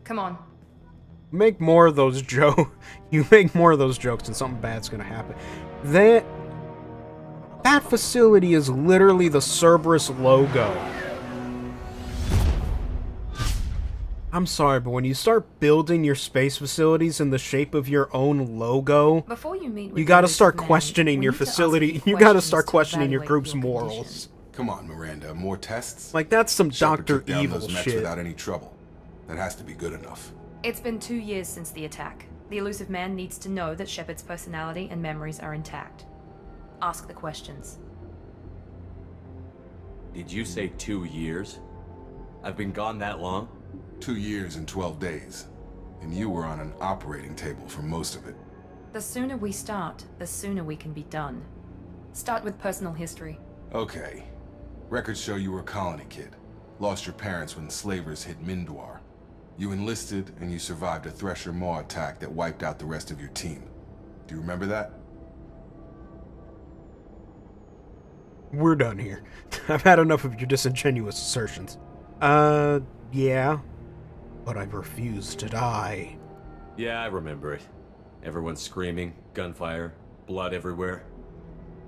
Come on. Make more of those jokes. You make more of those jokes and something bad's gonna happen. That facility is literally the Cerberus logo. I'm sorry, but when you start building your space facilities in the shape of your own logo, Before you meet with you gotta the start elusive man, questioning we your need to ask facility. you You gotta questions start to questioning your evaluate group's your morals. condition. Come on, Miranda. More tests? Like, that's some Shepard Dr. took down Evil those mechs shit. without any trouble. That has to be good enough. It's been 2 years since the attack. The elusive man needs to know that Shepard's personality and memories are intact. Ask the questions. Did you say 2 years? I've been gone that long? 2 years and 12 days. And you were on an operating table for most of it. The sooner we start, the sooner we can be done. Start with personal history. Okay. Records show you were a colony kid. Lost your parents when slavers hit Mindwar. You enlisted and you survived a Thresher Maw attack that wiped out the rest of your team. Do you remember that? We're done here. I've had enough of your disingenuous assertions. Yeah. But I refuse to die. Yeah, I remember it. Everyone screaming, gunfire, blood everywhere.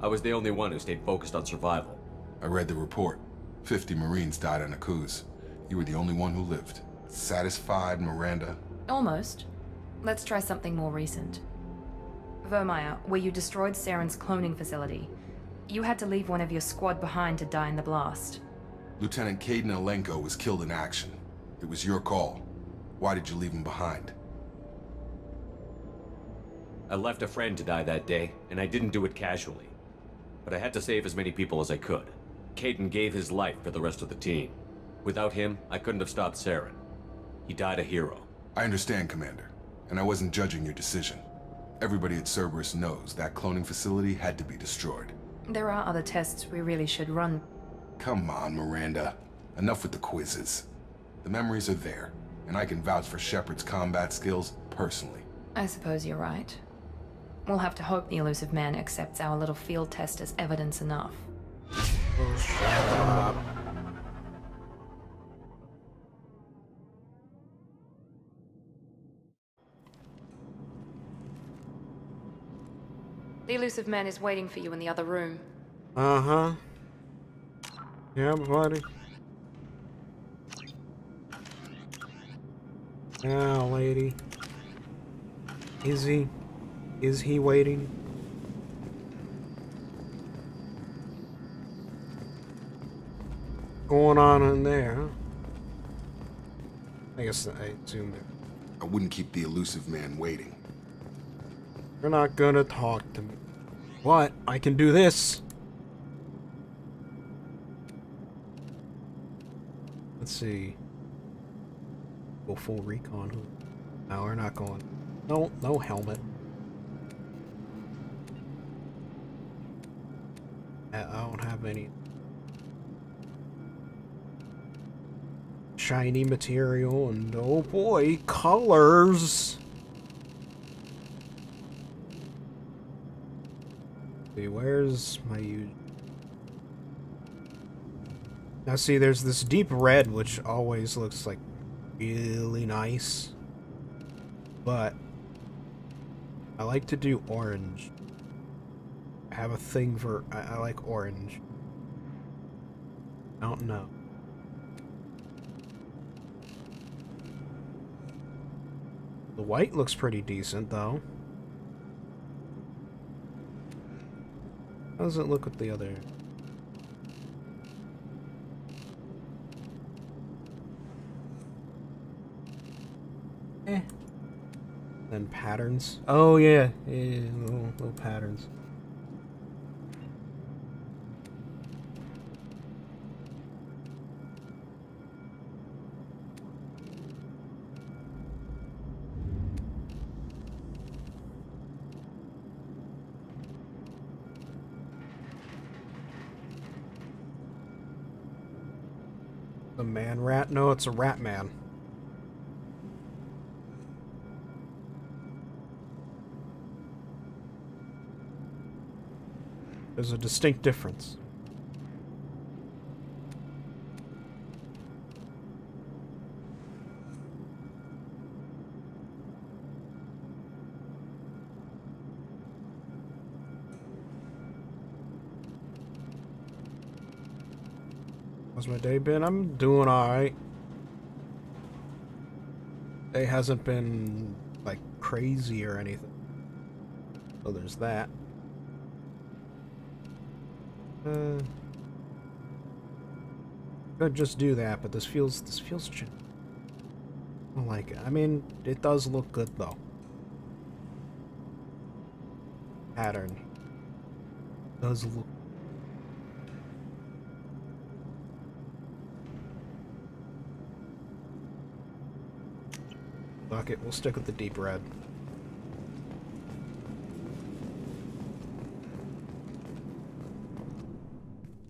I was the only one who stayed focused on survival. I read the report. 50 Marines died on Akuz. You were the only one who lived. Satisfied, Miranda? Almost. Let's try something more recent. Vermeer, where you destroyed Saren's cloning facility. You had to leave one of your squad behind to die in the blast. Lieutenant Caden Alenko was killed in action. It was your call. Why did you leave him behind? I left a friend to die that day, and I didn't do it casually. But I had to save as many people as I could. Caden gave his life for the rest of the team. Without him, I couldn't have stopped Saren. He died a hero. I understand, Commander. And I wasn't judging your decision. Everybody at Cerberus knows that cloning facility had to be destroyed. There are other tests we really should run. Come on, Miranda. Enough with the quizzes. The memories are there, and I can vouch for Shepard's combat skills personally. I suppose you're right. We'll have to hope the elusive man accepts our little field test as evidence enough. Oh, shut up. The elusive man is waiting for you in the other room. Uh-huh. Yeah, buddy. Yeah, lady. Is he? Is he waiting? Going on in there, huh? I guess I assumed it. I wouldn't keep the elusive man waiting. You're not gonna talk to me. What? I can do this. Let's see. Go full recon. No, we're not going. No helmet. I don't have any shiny material, and oh boy, colors. See, where's my now see, there's this deep red which always looks like really nice, but I like to do orange. I have a thing for I like orange. I don't know. The white looks pretty decent though. How does it look with the other? Then patterns. Oh yeah, little patterns. The man rat? No, it's a rat man. There's a distinct difference. How's my day been? I'm doing alright. Day hasn't been, like, crazy or anything. So there's that. Could just do that, but this feels I don't like it. I mean, it does look good though. Pattern does look. Fuck it, we'll stick with the deep red.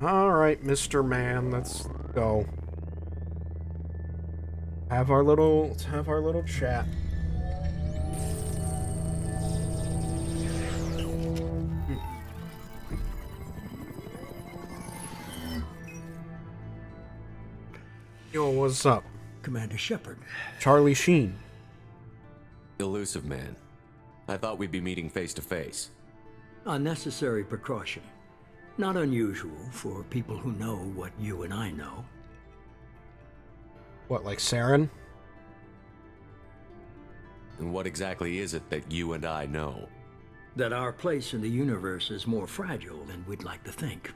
Alright, Mr. Man, let's go. Let's have our little chat. Yo, what's up? Commander Shepard. Charlie Sheen. Elusive man. I thought we'd be meeting face to face. A necessary precaution. Not unusual for people who know what you and I know. What, like Saren? And what exactly is it that you and I know? That our place in the universe is more fragile than we'd like to think.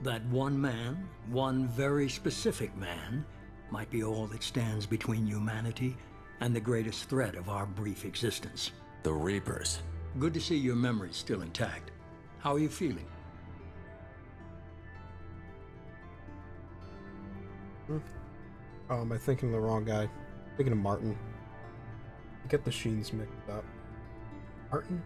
That one man, one very specific man, might be all that stands between humanity and the greatest threat of our brief existence. The Reapers. Good to see your memory's still intact. How are you feeling? Oh, am I thinking of the wrong guy? Thinking of Martin. I get the Sheens mixed up. Martin?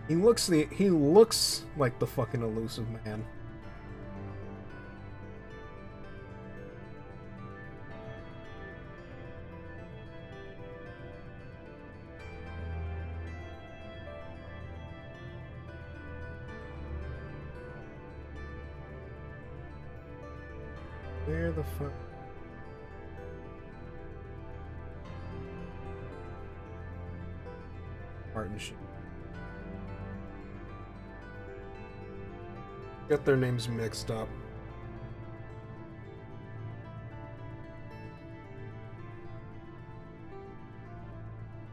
He looks like the fucking elusive man. Where the fuck? Martin Sheen. Get their names mixed up.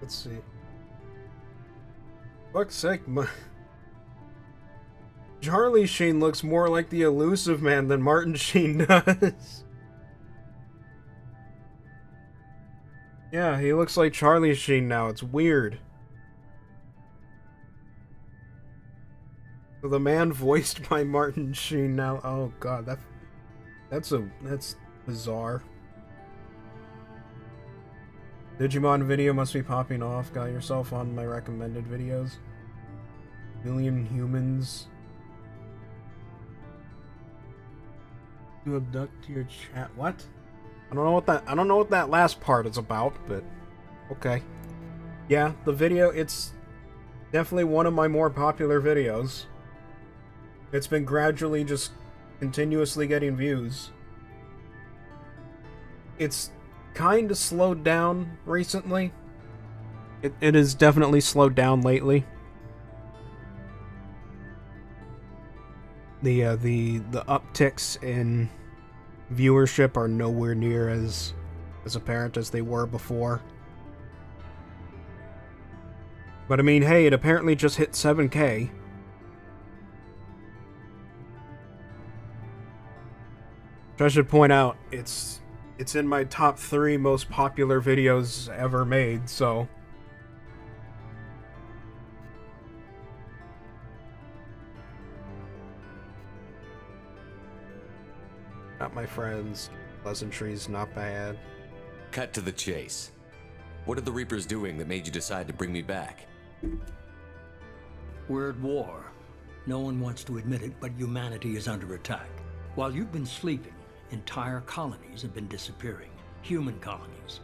Let's see. Fuck's sake, Charlie Sheen looks more like the elusive man than Martin Sheen does. Yeah, he looks like Charlie Sheen now. It's weird. So the man voiced by Martin Sheen now. Oh god, that's bizarre. Digimon video must be popping off. Got yourself on my recommended videos. Million humans. You abduct your chat. What? I don't know what that last part is about, but okay. Yeah, the video, it's definitely one of my more popular videos. It's been gradually just continuously getting views. It's kind of slowed down recently. It has definitely slowed down lately. The upticks in viewership are nowhere near as apparent as they were before. But I mean, hey, it apparently just hit 7K. Which I should point out, it's in my top 3 most popular videos ever made, so... Not my friends. Pleasantries, not bad. Cut to the chase. What are the Reapers doing that made you decide to bring me back? We're at war. No one wants to admit it, but humanity is under attack. While you've been sleeping, entire colonies have been disappearing. Human colonies.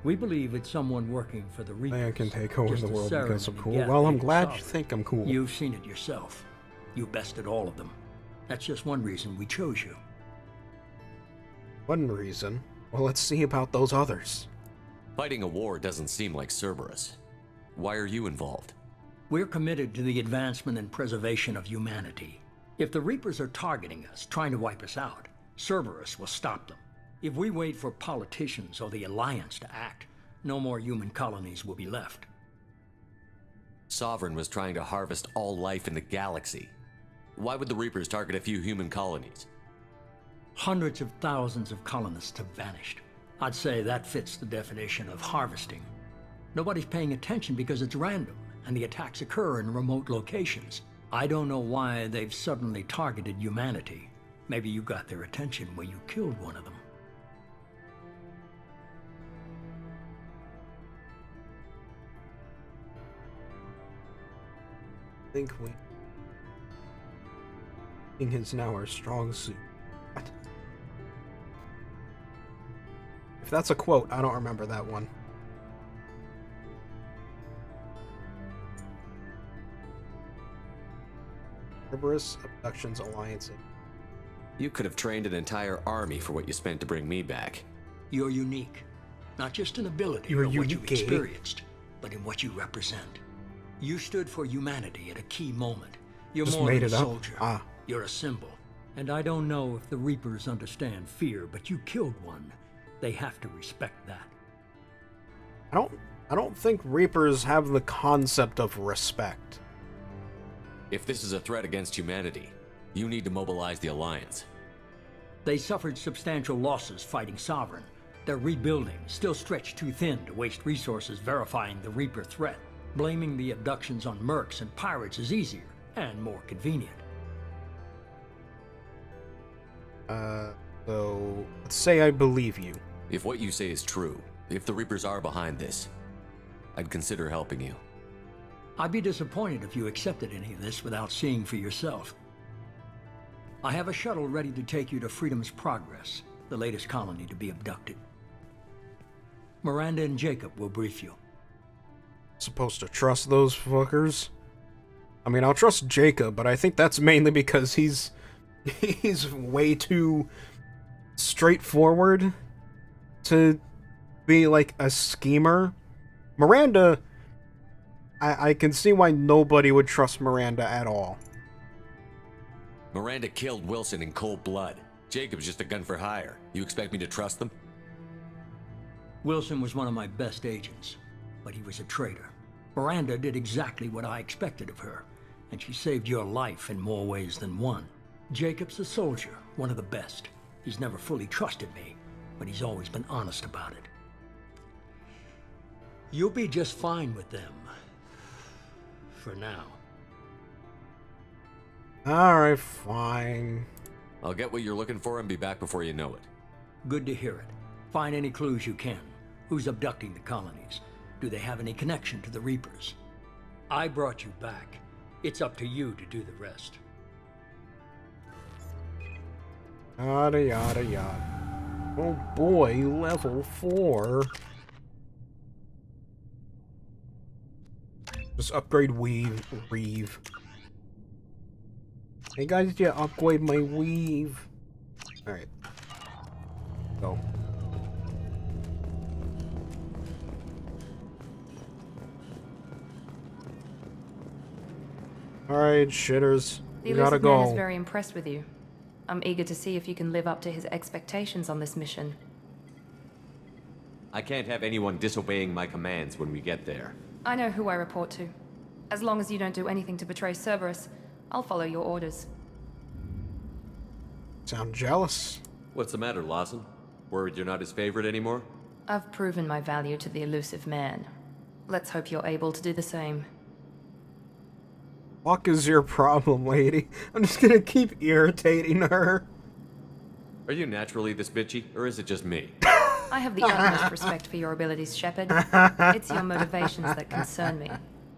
We believe it's someone working for the Reapers. I can take over Just the a world because I'm ceremony cool. gathering Well, I'm in glad you Sovereign. think I'm cool. You've seen it yourself. You bested all of them. That's just one reason we chose you. One reason? Well, let's see about those others. Fighting a war doesn't seem like Cerberus. Why are you involved? We're committed to the advancement and preservation of humanity. If the Reapers are targeting us, trying to wipe us out, Cerberus will stop them. If we wait for politicians or the Alliance to act, no more human colonies will be left. Sovereign was trying to harvest all life in the galaxy. Why would the Reapers target a few human colonies? Hundreds of thousands of colonists have vanished. I'd say that fits the definition of harvesting. Nobody's paying attention because it's random, and the attacks occur in remote locations. I don't know why they've suddenly targeted humanity. Maybe you got their attention when you killed one of them. I think King is now our strong suit. What? If that's a quote, I don't remember that one. Cerberus Abductions Alliance. You could have trained an entire army for what you spent to bring me back. You're unique. Not just in ability You're or what unique, you've experienced, but in what you represent. You stood for humanity at a key moment. You're Just more made than a it up. soldier. Ah. You're a symbol. And I don't know if the Reapers understand fear, but you killed one. They have to respect that. I don't think Reapers have the concept of respect. If this is a threat against humanity, you need to mobilize the Alliance. They suffered substantial losses fighting Sovereign. They're rebuilding, still stretched too thin to waste resources verifying the Reaper threat. Blaming the abductions on mercs and pirates is easier and more convenient. So let's say I believe you. If what you say is true, if the Reapers are behind this, I'd consider helping you. I'd be disappointed if you accepted any of this without seeing for yourself. I have a shuttle ready to take you to Freedom's Progress, the latest colony to be abducted. Miranda and Jacob will brief you. Supposed to trust those fuckers? I mean, I'll trust Jacob, but I think that's mainly because he's way too straightforward to be like a schemer. Miranda, I can see why nobody would trust Miranda at all. Miranda killed Wilson in cold blood. Jacob's just a gun for hire. You expect me to trust them? Wilson was one of my best agents, but he was a traitor. Miranda did exactly what I expected of her, and she saved your life in more ways than one. Jacob's a soldier, one of the best. He's never fully trusted me, but he's always been honest about it. You'll be just fine with them. For now. Alright, fine. I'll get what you're looking for and be back before you know it. Good to hear it. Find any clues you can. Who's abducting the colonies? Do they have any connection to the Reapers? I brought you back. It's up to you to do the rest. Yada yada yada. Oh boy, level 4. Just upgrade Reeve. Hey guys, yeah, upgrade my weave. Alright. Go. Alright, shitters. The We gotta elusive man is go. very impressed with you. I'm eager to see if you can live up to his expectations on this mission. I can't have anyone disobeying my commands when we get there. I know who I report to. As long as you don't do anything to betray Cerberus, I'll follow your orders. Sound jealous? What's the matter, Lawson? Worried you're not his favorite anymore? I've proven my value to the elusive man. Let's hope you're able to do the same. Fuck is your problem, lady? I'm just gonna keep irritating her. Are you naturally this bitchy, or is it just me? I have the utmost respect for your abilities, Shepard. It's your motivations that concern me.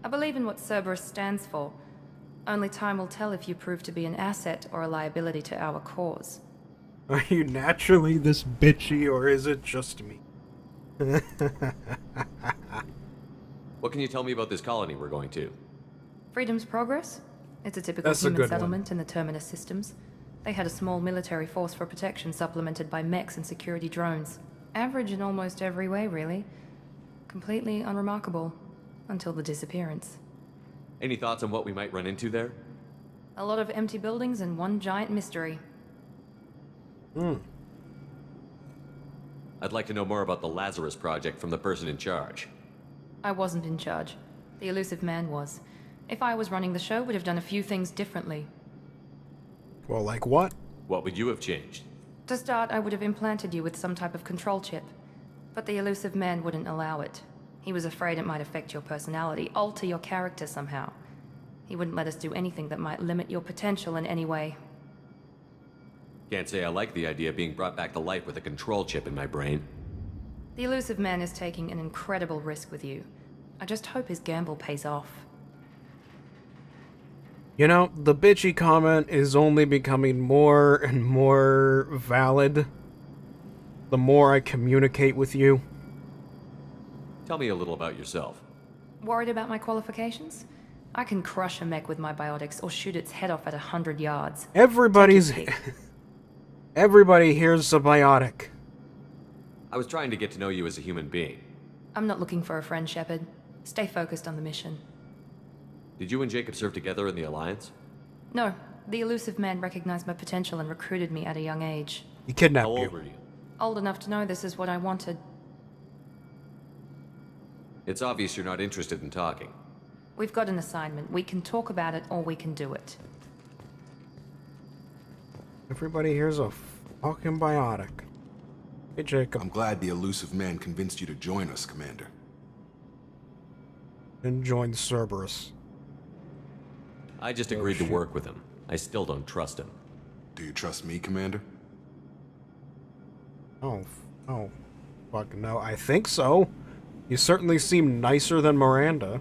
I believe in what Cerberus stands for. Only time will tell if you prove to be an asset or a liability to our cause. Are you naturally this bitchy, or is it just me? What can you tell me about this colony we're going to? Freedom's Progress? It's a typical That's a human good one. settlement in the Terminus systems. They had a small military force for protection supplemented by mechs and security drones. Average in almost every way, really. Completely unremarkable. Until the disappearance. Any thoughts on what we might run into there? A lot of empty buildings and one giant mystery. I'd like to know more about the Lazarus Project from the person in charge. I wasn't in charge. The elusive man was. If I was running the show, would have done a few things differently. Well, like what? What would you have changed? To start, I would have implanted you with some type of control chip. But the elusive man wouldn't allow it. He was afraid it might affect your personality, alter your character somehow. He wouldn't let us do anything that might limit your potential in any way. Can't say I like the idea of being brought back to life with a control chip in my brain. The elusive man is taking an incredible risk with you. I just hope his gamble pays off. You know, the bitchy comment is only becoming more and more valid the more I communicate with you. Tell me a little about yourself. Worried about my qualifications? I can crush a mech with my biotics or shoot its head off at 100 yards. Everybody here's a biotic. I was trying to get to know you as a human being. I'm not looking for a friend, Shepard. Stay focused on the mission. Did you and Jacob serve together in the Alliance? No, the elusive man recognized my potential and recruited me at a young age. He kidnapped How you. old were you? Old enough to know this is what I wanted. It's obvious you're not interested in talking. We've got an assignment. We can talk about it or we can do it. Everybody here's a fucking biotic. Hey, Jacob. I'm glad the elusive man convinced you to join us, Commander. And join Cerberus. I just agreed to work with him. I still don't trust him. Do you trust me, Commander? Oh, fuck no. I think so. You certainly seem nicer than Miranda.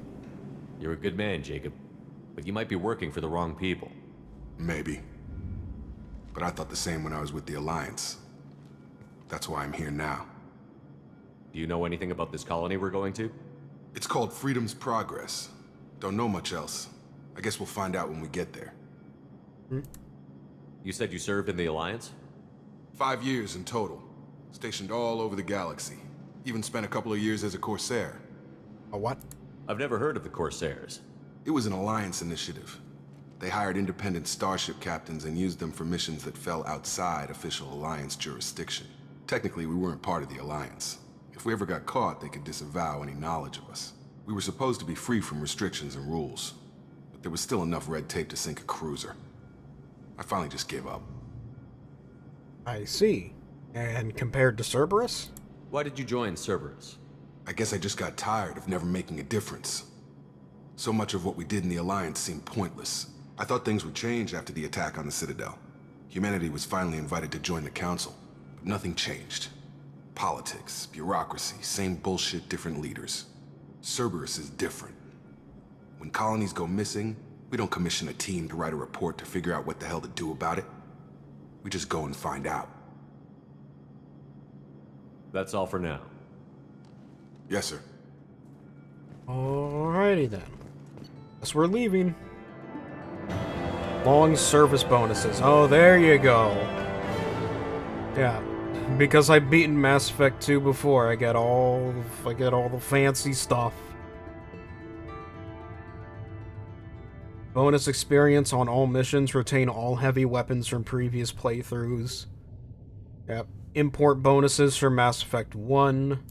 You're a good man, Jacob. But you might be working for the wrong people. Maybe. But I thought the same when I was with the Alliance. That's why I'm here now. Do you know anything about this colony we're going to? It's called Freedom's Progress. Don't know much else. I guess we'll find out when we get there. You said you served in the Alliance? 5 years in total. Stationed all over the galaxy. Even spent a couple of years as a Corsair. A what? I've never heard of the Corsairs. It was an Alliance initiative. They hired independent starship captains and used them for missions that fell outside official Alliance jurisdiction. Technically, we weren't part of the Alliance. If we ever got caught, they could disavow any knowledge of us. We were supposed to be free from restrictions and rules, but there was still enough red tape to sink a cruiser. I finally just gave up. I see. And compared to Cerberus? Why did you join Cerberus? I guess I just got tired of never making a difference. So much of what we did in the Alliance seemed pointless. I thought things would change after the attack on the Citadel. Humanity was finally invited to join the Council, but nothing changed. Politics, bureaucracy, same bullshit, different leaders. Cerberus is different. When colonies go missing, we don't commission a team to write a report to figure out what the hell to do about it. We just go and find out. That's all for now. Yes, sir. Alrighty then. Guess we're leaving. Long service bonuses. Oh, there you go. Yeah. Because I've beaten Mass Effect 2 before, I get all the fancy stuff. Bonus experience on all missions. Retain all heavy weapons from previous playthroughs. Yep. Import bonuses from Mass Effect 1.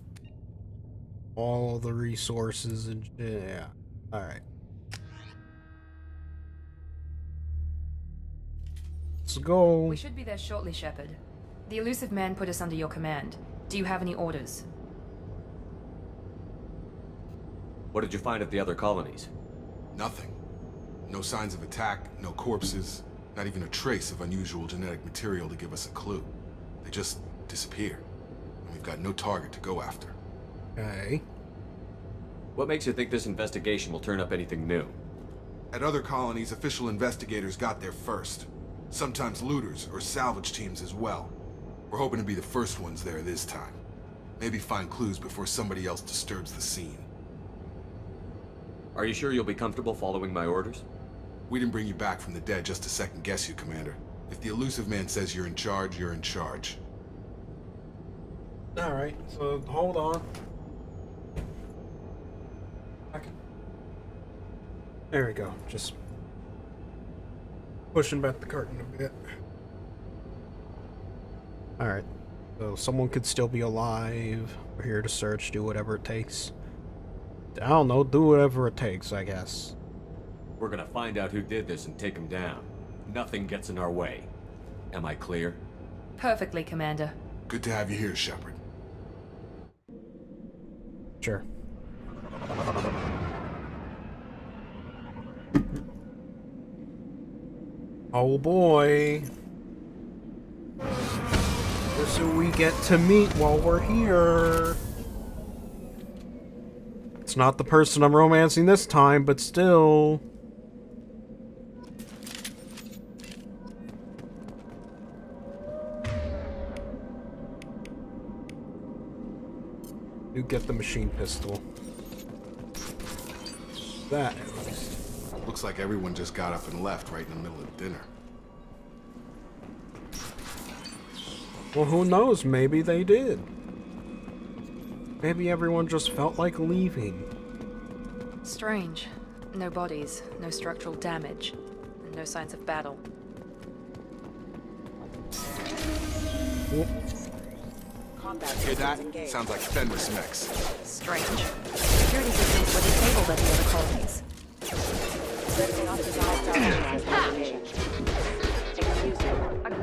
All the resources and yeah. Alright. Let's go. We should be there shortly, Shepard. The elusive man put us under your command. Do you have any orders? What did you find at the other colonies? Nothing. No signs of attack, no corpses, not even a trace of unusual genetic material to give us a clue. They just disappear. And we've got no target to go after. Okay. What makes you think this investigation will turn up anything new? At other colonies, official investigators got there first. Sometimes looters or salvage teams as well. We're hoping to be the first ones there this time. Maybe find clues before somebody else disturbs the scene. Are you sure you'll be comfortable following my orders? We didn't bring you back from the dead just to second guess you, Commander. If the elusive man says you're in charge, you're in charge. Alright, so hold on. Okay. There we go. Just pushing back the curtain a bit. Alright. So someone could still be alive. We're here to search, do whatever it takes. I don't know, do whatever it takes, I guess. We're gonna find out who did this and take him down. Nothing gets in our way. Am I clear? Perfectly, Commander. Good to have you here, Shepard. Sure. Oh boy. This is who we get to meet while we're here. It's not the person I'm romancing this time, but still. You get the machine pistol. That at least. Looks like everyone just got up and left right in the middle of dinner. Well, who knows? Maybe they did. Maybe everyone just felt like leaving. Strange. No bodies, no structural damage, and no signs of battle. Hear that? Sounds like Fenris mechs. Strange. Security systems were disabled at the other colonies.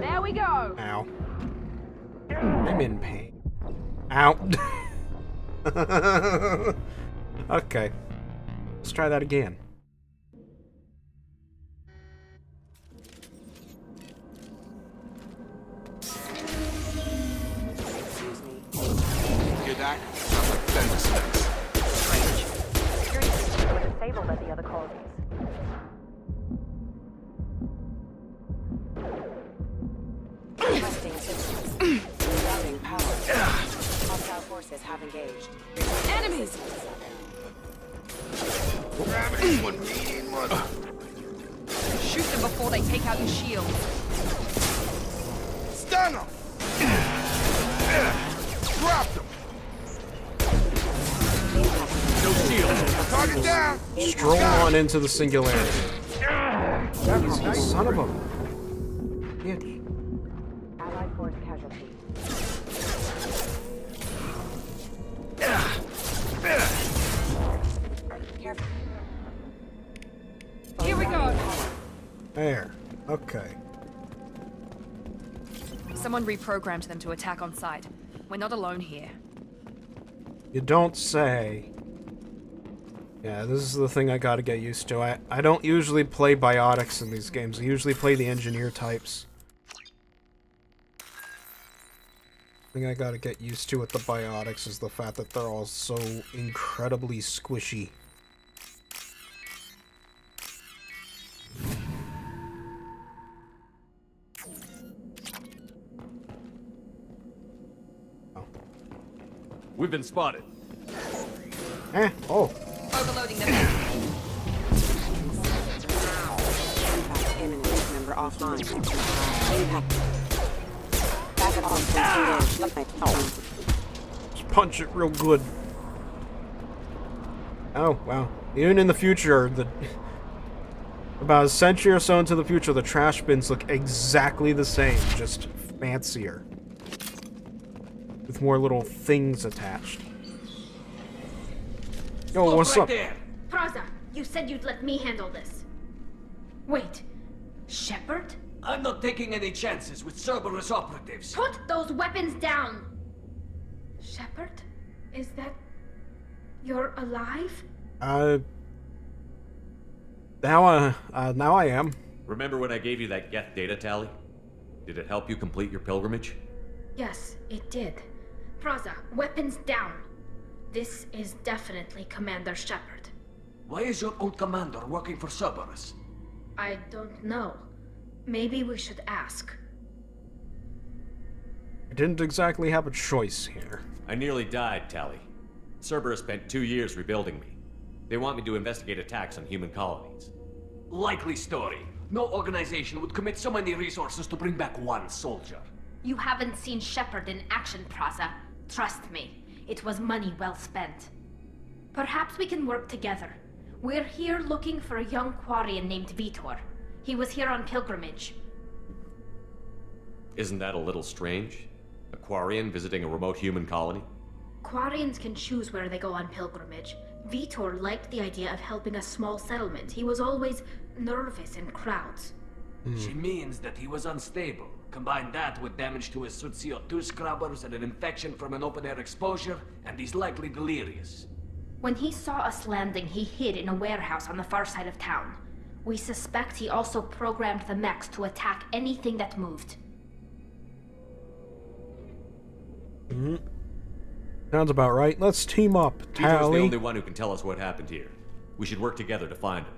There we go! Ow. I'm in pain. Ow. Okay. Let's try that again. Hear that? Sounds like Fenris mechs. Strange. Security systems were disabled disabled at the other colonies. Testing systems. Routing power. Hostile forces have engaged. Enemies! Shoot them before they take out your shield. Stun them! Drop them! No shield. Target down! Stroll on into the singularity. Son of a bitch. Allied force casualty. Careful. Here we go. There. Okay. Someone reprogrammed them to attack on sight. We're not alone here. You don't say. Yeah, this is the thing I gotta get used to. I don't usually play biotics in these games. I usually play the engineer types. The thing I gotta get used to with the biotics is the fact that they're all so incredibly squishy. We've been spotted. Oh. Overloading them. Impact imminent. Member offline. Impact. Backup on engaged. Just punch it real good. Oh, wow. Even in the future, about a century or so into the future, the trash bins look exactly the same, just fancier. With more little things attached. Yo, what's up? Praza, you said you'd let me handle this. Wait, Shepard? I'm not taking any chances with Cerberus operatives. Put those weapons down! Shepard? Is that... you're alive? Now I am. Remember when I gave you that Geth data tally? Did it help you complete your pilgrimage? Yes, it did. Praza, weapons down. This is definitely Commander Shepard. Why is your old commander working for Cerberus? I don't know. Maybe we should ask. I didn't exactly have a choice here. I nearly died, Tally. Cerberus spent 2 years rebuilding me. They want me to investigate attacks on human colonies. Likely story. No organization would commit so many resources to bring back one soldier. You haven't seen Shepard in action, Praza. Trust me, it was money well spent. Perhaps we can work together. We're here looking for a young Quarian named Vitor. He was here on pilgrimage. Isn't that a little strange? A Quarian visiting a remote human colony? Quarians can choose where they go on pilgrimage. Vitor liked the idea of helping a small settlement. He was always nervous in crowds. She means that he was unstable. Combine that with damage to his suit CO2 scrubbers and an infection from an open-air exposure, and he's likely delirious. When he saw us landing, he hid in a warehouse on the far side of town. We suspect he also programmed the mechs to attack anything that moved. Sounds about right. Let's team up, Vitor's Tally. the only one who can tell us what happened here. We should work together to find him.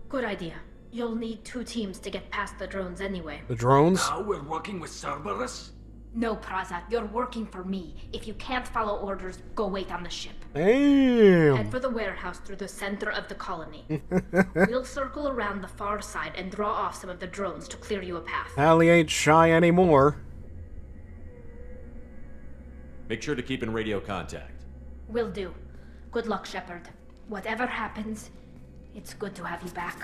Good idea. You'll need 2 teams to get past the drones anyway. The drones? Now we're working with Cerberus? No, Praza, you're working for me. If you can't follow orders, go wait on the ship. Damn. Head for the warehouse through the center of the colony. We'll circle around the far side and draw off some of the drones to clear you a path. Tally ain't shy anymore. Make sure to keep in radio contact. Will do. Good luck, Shepard. Whatever happens, it's good to have you back.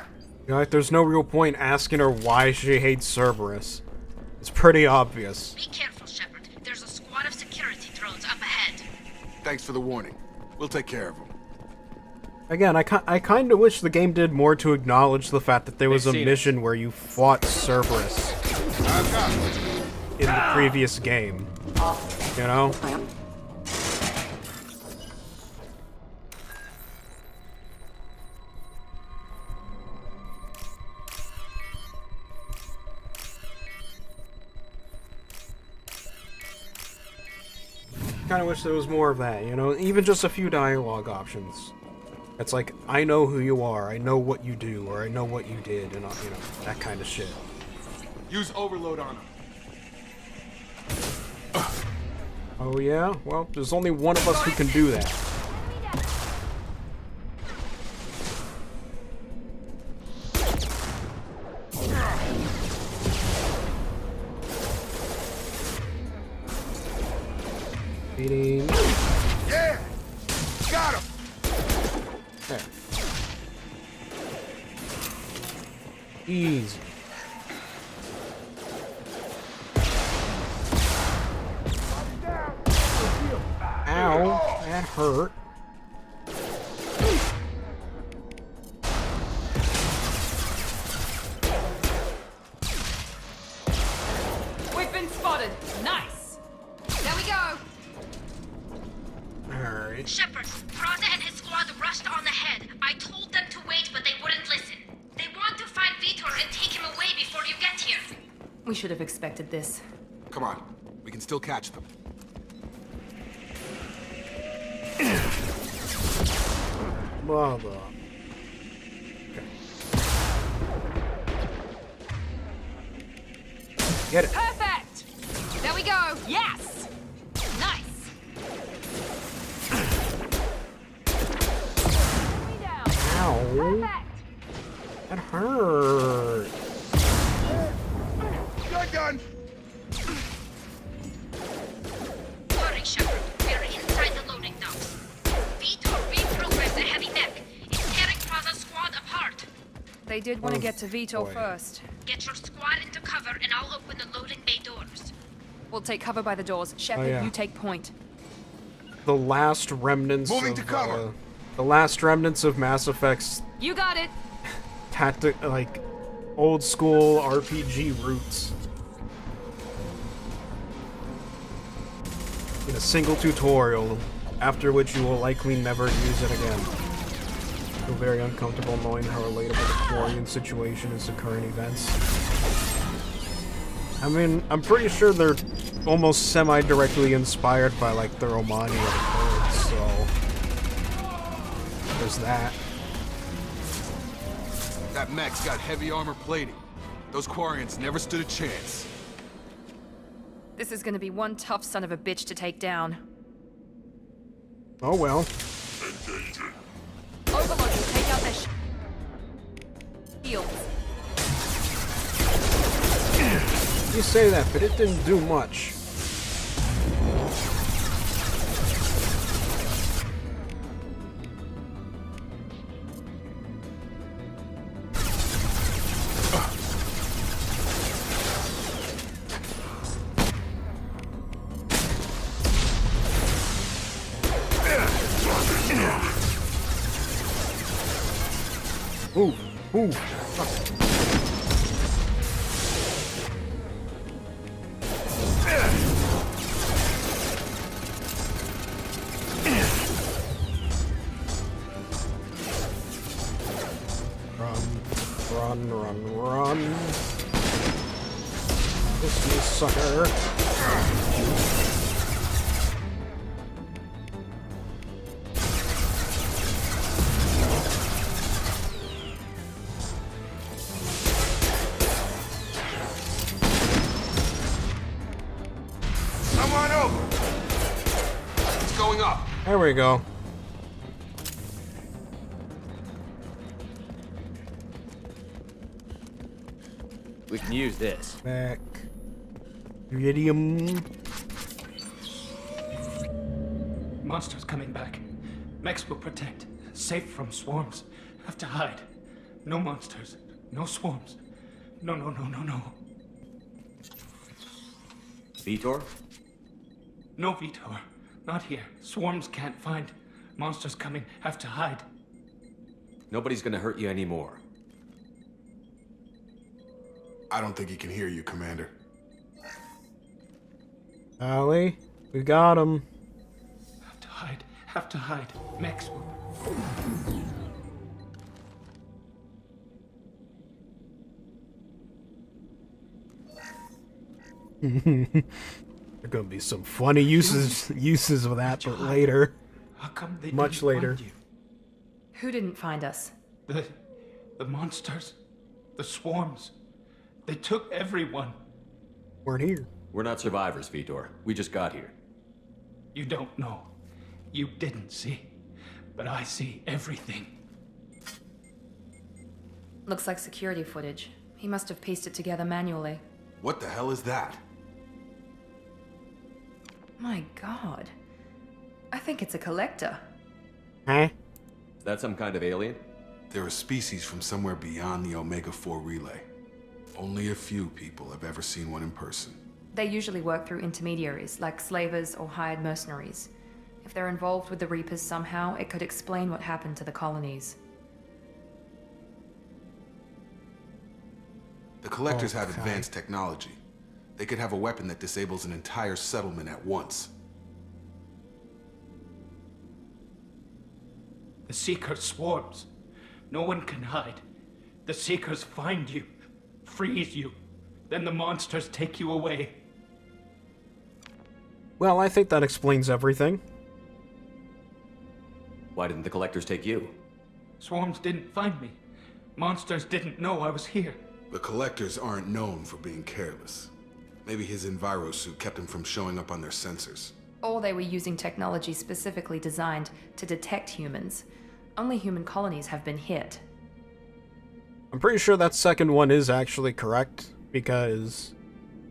You know, like, there's no real point asking her why she hates Cerberus. It's pretty obvious. Be careful, Shepard. There's a squad of security drones up ahead. Thanks for the warning. We'll take care of them. Again, I kind of wish the game did more to acknowledge the fact that there was a seen mission where you fought Cerberus in the previous game. You know? Kind of wish there was more of that, you know? Even just a few dialogue options. It's like, I know who you are, I know what you do, or I know what you did, and you know, that kind of shit. Use overload on him. Oh yeah? Well, there's only one of us who can do that. Beating. Yeah! Got him! There. Easy. Ow, that hurt. We've been spotted. Nice. There we go. Alright. Shepard, Praza and his squad rushed on ahead. I told them to wait, but they wouldn't listen. They want to find Vitor and take him away before you get here. We should have expected this. Come on. We can still catch them. Blah, blah. Okay. Get it. Perfect. There we go. Yes. Nice. Ow. Perfect. That hurt. Gun! Hurry, Shepard. We're inside the loading docks. Vitor reprogrammed the heavy mech. It's tearing Praza's squad apart. They did want to get to Vito boy. first. Get your squad into cover and I'll open the loading bay doors. We'll take cover by the doors. Shepard, yeah. you take point. The last remnants Moving of to cover. the last remnants of Mass Effect's You got it. tactic, like old school RPG roots. In a single tutorial, after which you will likely never use it again. I feel very uncomfortable knowing how relatable the Quarian situation is to current events. I mean, I'm pretty sure they're almost semi-directly inspired by, like, the Romani or the Kurds, so... there's that. That mech's got heavy armor plating. Those Quarians never stood a chance. This is gonna be one tough son of a bitch to take down. Oh well. Overload will take out their shields. You say that, but it didn't do much. Ooh, ooh. Run. This you sucker. Come on over. It's going up. There we go. We can use this. Back. Iridium. Monsters coming back. Mechs will protect. Safe from swarms. Have to hide. No monsters. No swarms. No. Vitor? No, Vitor. Not here. Swarms can't find. Monsters coming. Have to hide. Nobody's gonna hurt you anymore. I don't think he can hear you, Commander. Allie, we got him. Have to hide. Have to hide. Mechs will... There are gonna be some funny uses of that, but later. How come they Much didn't later. find you? Who didn't find us? The monsters. The swarms. They took everyone. We're here. We're not survivors, Vitor. We just got here. You don't know. You didn't see. But I see everything. Looks like security footage. He must have pieced it together manually. What the hell is that? My god. I think it's a collector. Huh? Is that some kind of alien? They're a species from somewhere beyond the Omega-4 relay. Only a few people have ever seen one in person. They usually work through intermediaries, like slavers or hired mercenaries. If they're involved with the Reapers somehow, it could explain what happened to the colonies. The Collectors have advanced technology. They could have a weapon that disables an entire settlement at once. The Seeker swarms. No one can hide. The Seekers find you, freeze you. Then the monsters take you away. Well, I think that explains everything. Why didn't the Collectors take you? Swarms didn't find me. Monsters didn't know I was here. The Collectors aren't known for being careless. Maybe his enviro suit kept him from showing up on their sensors. Or they were using technology specifically designed to detect humans. Only human colonies have been hit. I'm pretty sure that second one is actually correct, because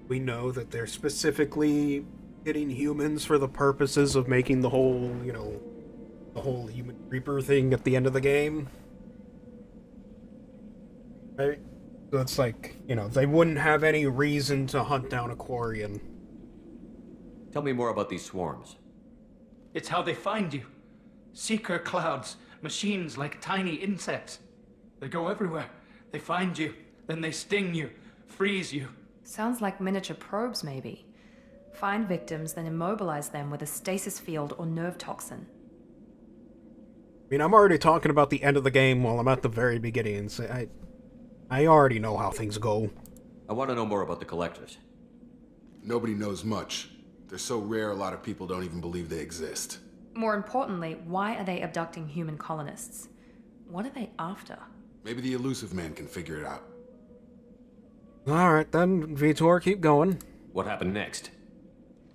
we know that they're specifically hitting humans for the purposes of making the whole, you know, the whole human Reaper thing at the end of the game. Right? So it's like, you know, they wouldn't have any reason to hunt down a Quarian. Tell me more about these swarms. It's how they find you. Seeker clouds, machines like tiny insects. They go everywhere. They find you, then they sting you, freeze you. Sounds like miniature probes, maybe. Find victims, then immobilize them with a stasis field or nerve toxin. I mean, I'm already talking about the end of the game while I'm at the very beginning. So I already know how things go. I want to know more about the Collectors. Nobody knows much. They're so rare, a lot of people don't even believe they exist. More importantly, why are they abducting human colonists? What are they after? Maybe the Elusive Man can figure it out. Alright then, Vitor, keep going. What happened next?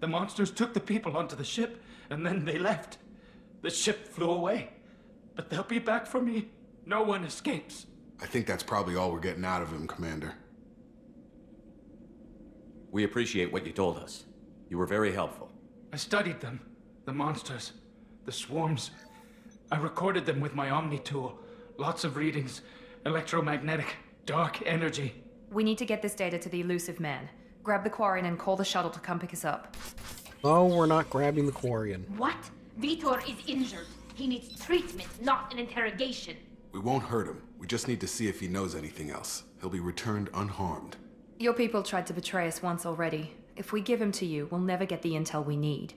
The monsters took the people onto the ship, and then they left. The ship flew away. But they'll be back for me. No one escapes. I think that's probably all we're getting out of him, Commander. We appreciate what you told us. You were very helpful. I studied them. The monsters. The swarms. I recorded them with my Omni tool. Lots of readings. Electromagnetic. Dark energy. We need to get this data to the Elusive Man. Grab the Quarian and call the shuttle to come pick us up. Oh, we're not grabbing the Quarian. What? Vitor is injured. He needs treatment, not an interrogation. We won't hurt him. We just need to see if he knows anything else. He'll be returned unharmed. Your people tried to betray us once already. If we give him to you, we'll never get the intel we need.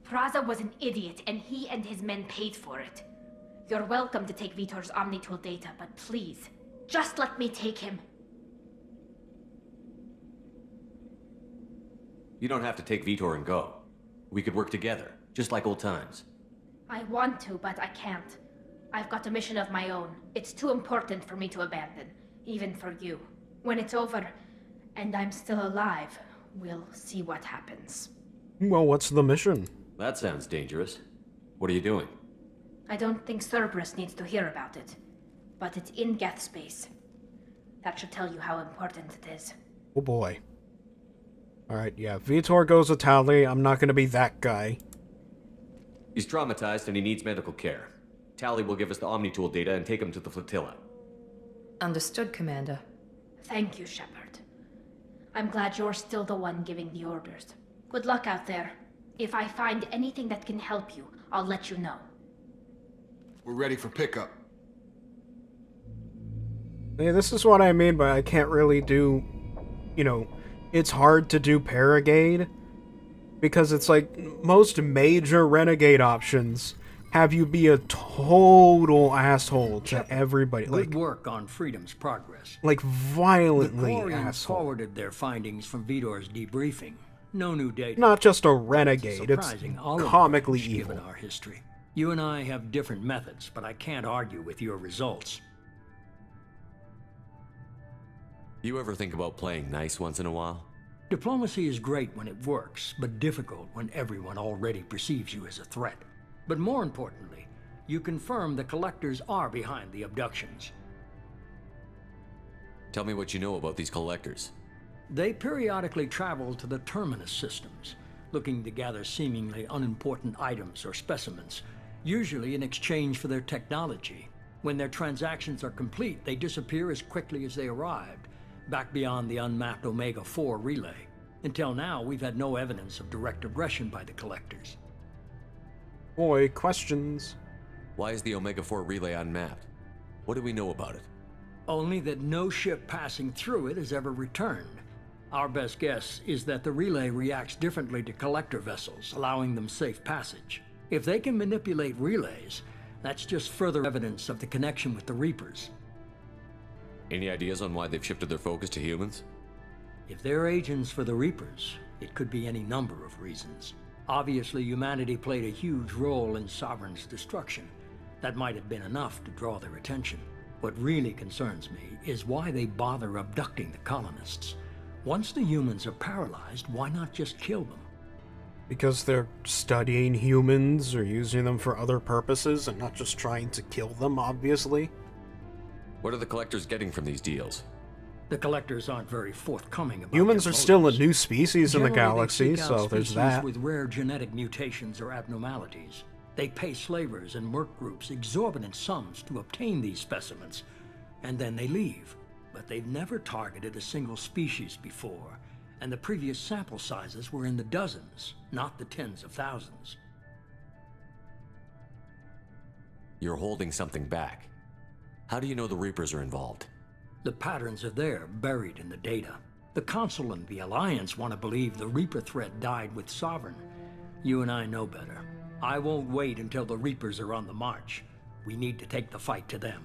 Praza was an idiot, and he and his men paid for it. You're welcome to take Vitor's Omnitool data, but please, just let me take him. You don't have to take Vitor and go. We could work together, just like old times. I want to, but I can't. I've got a mission of my own. It's too important for me to abandon, even for you. When it's over, and I'm still alive, we'll see what happens. Well, what's the mission? That sounds dangerous. What are you doing? I don't think Cerberus needs to hear about it, but it's in Geth space. That should tell you how important it is. Oh boy. Alright, yeah, Vitor goes with Tali. I'm not gonna be that guy. He's traumatized and he needs medical care. Tali will give us the Omnitool data and take him to the flotilla. Understood, Commander. Thank you, Shepard. I'm glad you're still the one giving the orders. Good luck out there. If I find anything that can help you, I'll let you know. We're ready for pickup. Yeah, this is what I mean by I can't really do, you know, it's hard to do Paragade, because it's like, most major Renegade options have you be a total asshole to everybody. Good work on Freedom's progress. Like, violently The Quarians asshole. forwarded their findings from Vitor's debriefing. No new data. Not just a renegade, it's Surprising, all of comically which, evil. given our history. You and I have different methods, but I can't argue with your results. You ever think about playing nice once in a while? Diplomacy is great when it works, but difficult when everyone already perceives you as a threat. But more importantly, you confirm the Collectors are behind the abductions. Tell me what you know about these Collectors. They periodically travel to the Terminus systems, looking to gather seemingly unimportant items or specimens, usually in exchange for their technology. When their transactions are complete, they disappear as quickly as they arrived, back beyond the unmapped Omega-4 relay. Until now, we've had no evidence of direct aggression by the Collectors. Boy, questions. Why is the Omega-4 relay unmapped? What do we know about it? Only that no ship passing through it has ever returned. Our best guess is that the relay reacts differently to Collector vessels, allowing them safe passage. If they can manipulate relays, that's just further evidence of the connection with the Reapers. Any ideas on why they've shifted their focus to humans? If they're agents for the Reapers, it could be any number of reasons. Obviously, humanity played a huge role in Sovereign's destruction. That might have been enough to draw their attention. What really concerns me is why they bother abducting the colonists. Once the humans are paralyzed, why not just kill them? Because they're studying humans or using them for other purposes and not just trying to kill them, obviously. What are the Collectors getting from these deals? The Collectors aren't very forthcoming about Humans their are still a motives. new species in the Generally, galaxy, they seek out so there's species that. with rare genetic mutations or abnormalities. They pay slavers and merc groups exorbitant sums to obtain these specimens, and then they leave. But they've never targeted a single species before, and the previous sample sizes were in the dozens, not the tens of thousands. You're holding something back. How do you know the Reapers are involved? The patterns are there, buried in the data. The Council and the Alliance want to believe the Reaper threat died with Sovereign. You and I know better. I won't wait until the Reapers are on the march. We need to take the fight to them.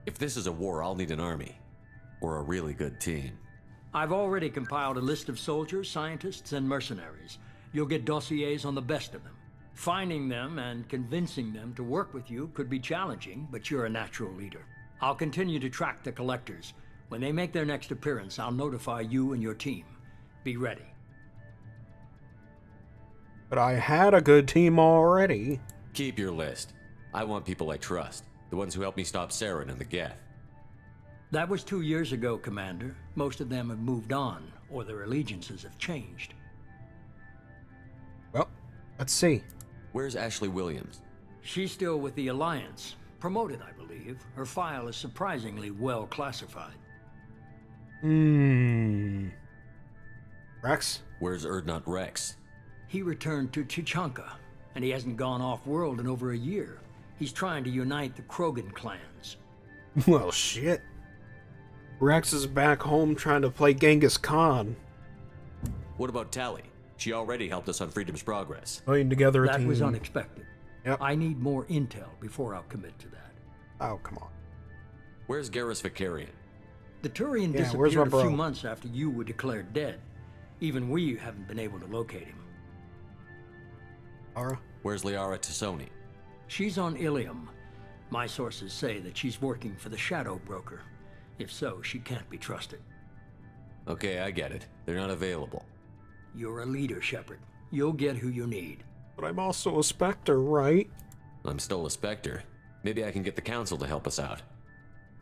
If this is a war, I'll need an army. Or a really good team. I've already compiled a list of soldiers, scientists, and mercenaries. You'll get dossiers on the best of them. Finding them and convincing them to work with you could be challenging, but you're a natural leader. I'll continue to track the Collectors. When they make their next appearance, I'll notify you and your team. Be ready. But I had a good team already. Keep your list. I want people I trust. The ones who helped me stop Saren and the Geth. That was 2 years ago, Commander. Most of them have moved on, or their allegiances have changed. Well, let's see. Where's Ashley Williams? She's still with the Alliance. Promoted, I believe. Her file is surprisingly well classified. Rex? Where's Erdnot Rex? He returned to Chichanka, and he hasn't gone off-world in over a year. He's trying to unite the Krogan clans. Well, shit. Rex is back home trying to play Genghis Khan. What about Tally? She already helped us on Freedom's Progress. Putting together a That team. was unexpected. Yep. I need more intel before I'll commit to that. Oh, come on. Where's Garrus Vicarian? The Turian Yeah, where's disappeared my a few bro? months after you were declared dead. Even we haven't been able to locate him. Ara? Where's Liara Tassoni? She's on Ilium. My sources say that she's working for the Shadow Broker. If so, she can't be trusted. Okay, I get it. They're not available. You're a leader, Shepard. You'll get who you need. But I'm also a Spectre, right? I'm still a Spectre. Maybe I can get the Council to help us out.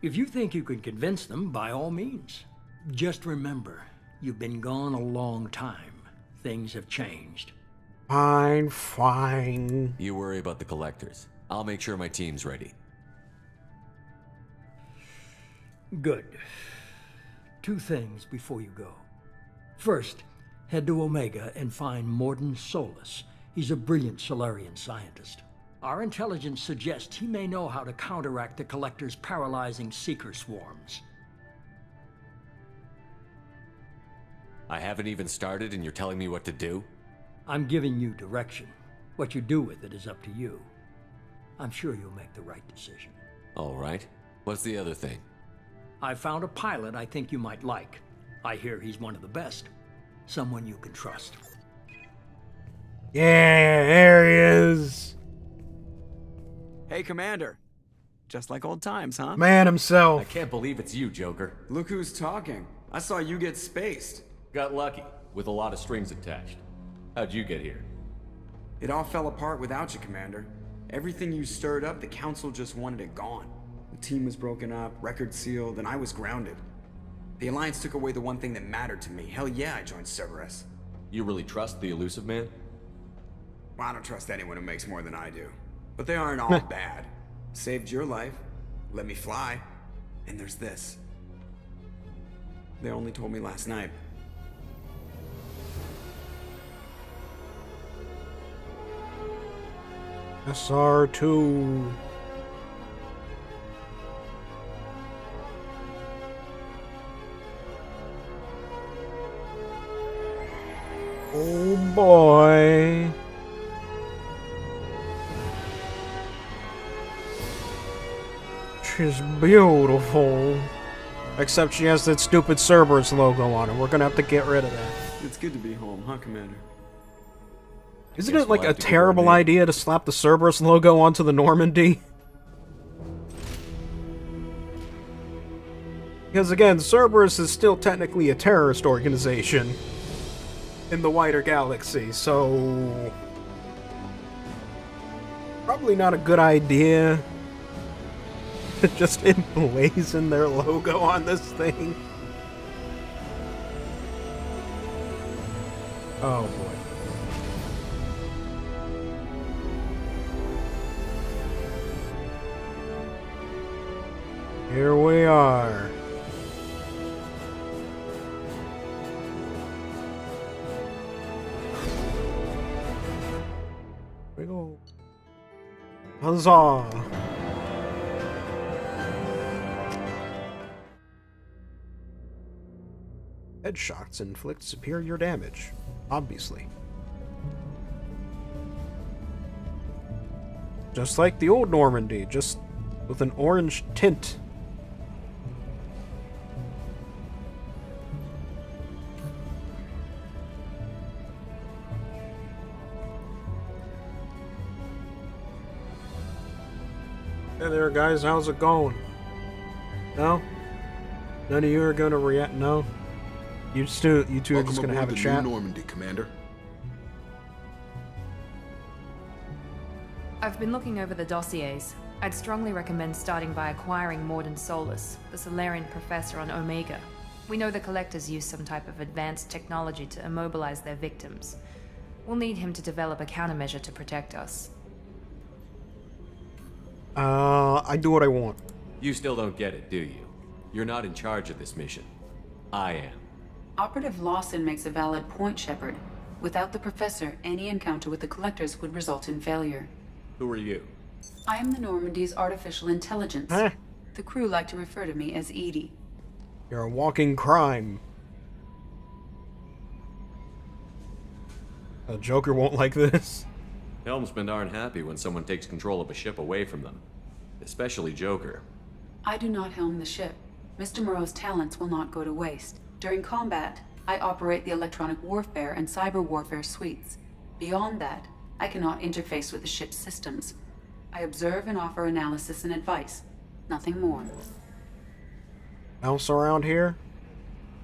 If you think you can convince them, by all means. Just remember, you've been gone a long time. Things have changed. Fine, fine. You worry about the Collectors. I'll make sure my team's ready. Good. 2 things before you go. First, head to Omega and find Morden Solus. He's a brilliant Solarian scientist. Our intelligence suggests he may know how to counteract the Collector's paralyzing Seeker swarms. I haven't even started and you're telling me what to do? I'm giving you direction. What you do with it is up to you. I'm sure you'll make the right decision. All right. What's the other thing? I found a pilot I think you might like. I hear he's one of the best. Someone you can trust. Yeah, there he is. Hey, Commander. Just like old times, huh? Man himself. I can't believe it's you, Joker. Look who's talking. I saw you get spaced. Got lucky, with a lot of strings attached. How'd you get here? It all fell apart without you, Commander. Everything you stirred up, the Council just wanted it gone. The team was broken up, record sealed, and I was grounded. The Alliance took away the one thing that mattered to me. Hell yeah, I joined Cerberus. You really trust the Elusive Man? Well, I don't trust anyone who makes more than I do. But they aren't all bad. Saved your life, let me fly, and there's this. They only told me last night. SR2. Oh boy. She's beautiful. Except she has that stupid Cerberus logo on her. We're gonna have to get rid of that. It's good to be home, huh, Commander? Isn't it like a terrible idea to slap the Cerberus logo onto the Normandy? Because again, Cerberus is still technically a terrorist organization in the wider galaxy, so probably not a good idea to just emblazon their logo on this thing. Oh boy. Here we are. We go. Huzzah! Headshots inflict superior damage, obviously. Just like the old Normandy, just with an orange tint. Hey there, guys. How's it going? No? None of you are gonna react? No? You two are just gonna have a chat? New Normandy, Commander. I've been looking over the dossiers. I'd strongly recommend starting by acquiring Morden Solus, the Solarian professor on Omega. We know the Collectors use some type of advanced technology to immobilize their victims. We'll need him to develop a countermeasure to protect us. I do what I want. You still don't get it, do you? You're not in charge of this mission. I am. Operative Lawson makes a valid point, Shepard. Without the Professor, any encounter with the Collectors would result in failure. Who are you? I am the Normandy's artificial intelligence. Huh? The crew like to refer to me as Edie. You're a walking crime. A Joker won't like this. Helmsmen aren't happy when someone takes control of a ship away from them. Especially Joker. I do not helm the ship. Mr. Moreau's talents will not go to waste. During combat, I operate the electronic warfare and cyber warfare suites. Beyond that, I cannot interface with the ship's systems. I observe and offer analysis and advice. Nothing more. Else around here?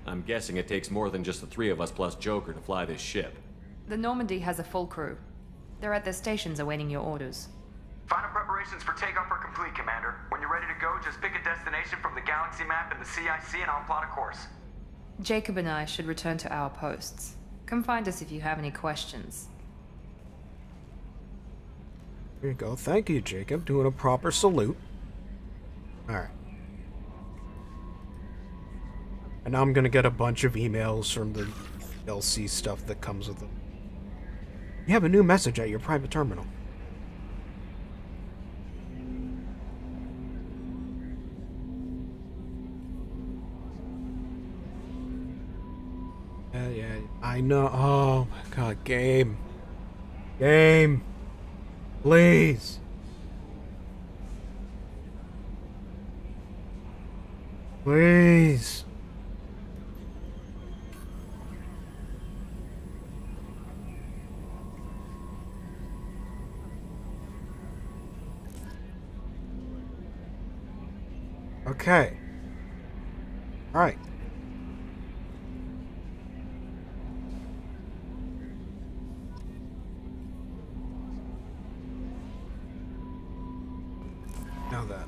I'm guessing it takes more than just the three of us plus Joker to fly this ship. The Normandy has a full crew. They're at their stations awaiting your orders. Final preparations for takeoff are complete, Commander. When you're ready to go, just pick a destination from the galaxy map and the CIC and I'll plot a course. Jacob and I should return to our posts. Come find us if you have any questions. Here you go. Thank you, Jacob. Doing a proper salute. Alright. And now I'm gonna get a bunch of emails from the LC stuff that comes with them. You have a new message at your private terminal. Yeah, I know. Oh my god, game. Game. Please. Please. Okay. Alright. Now that.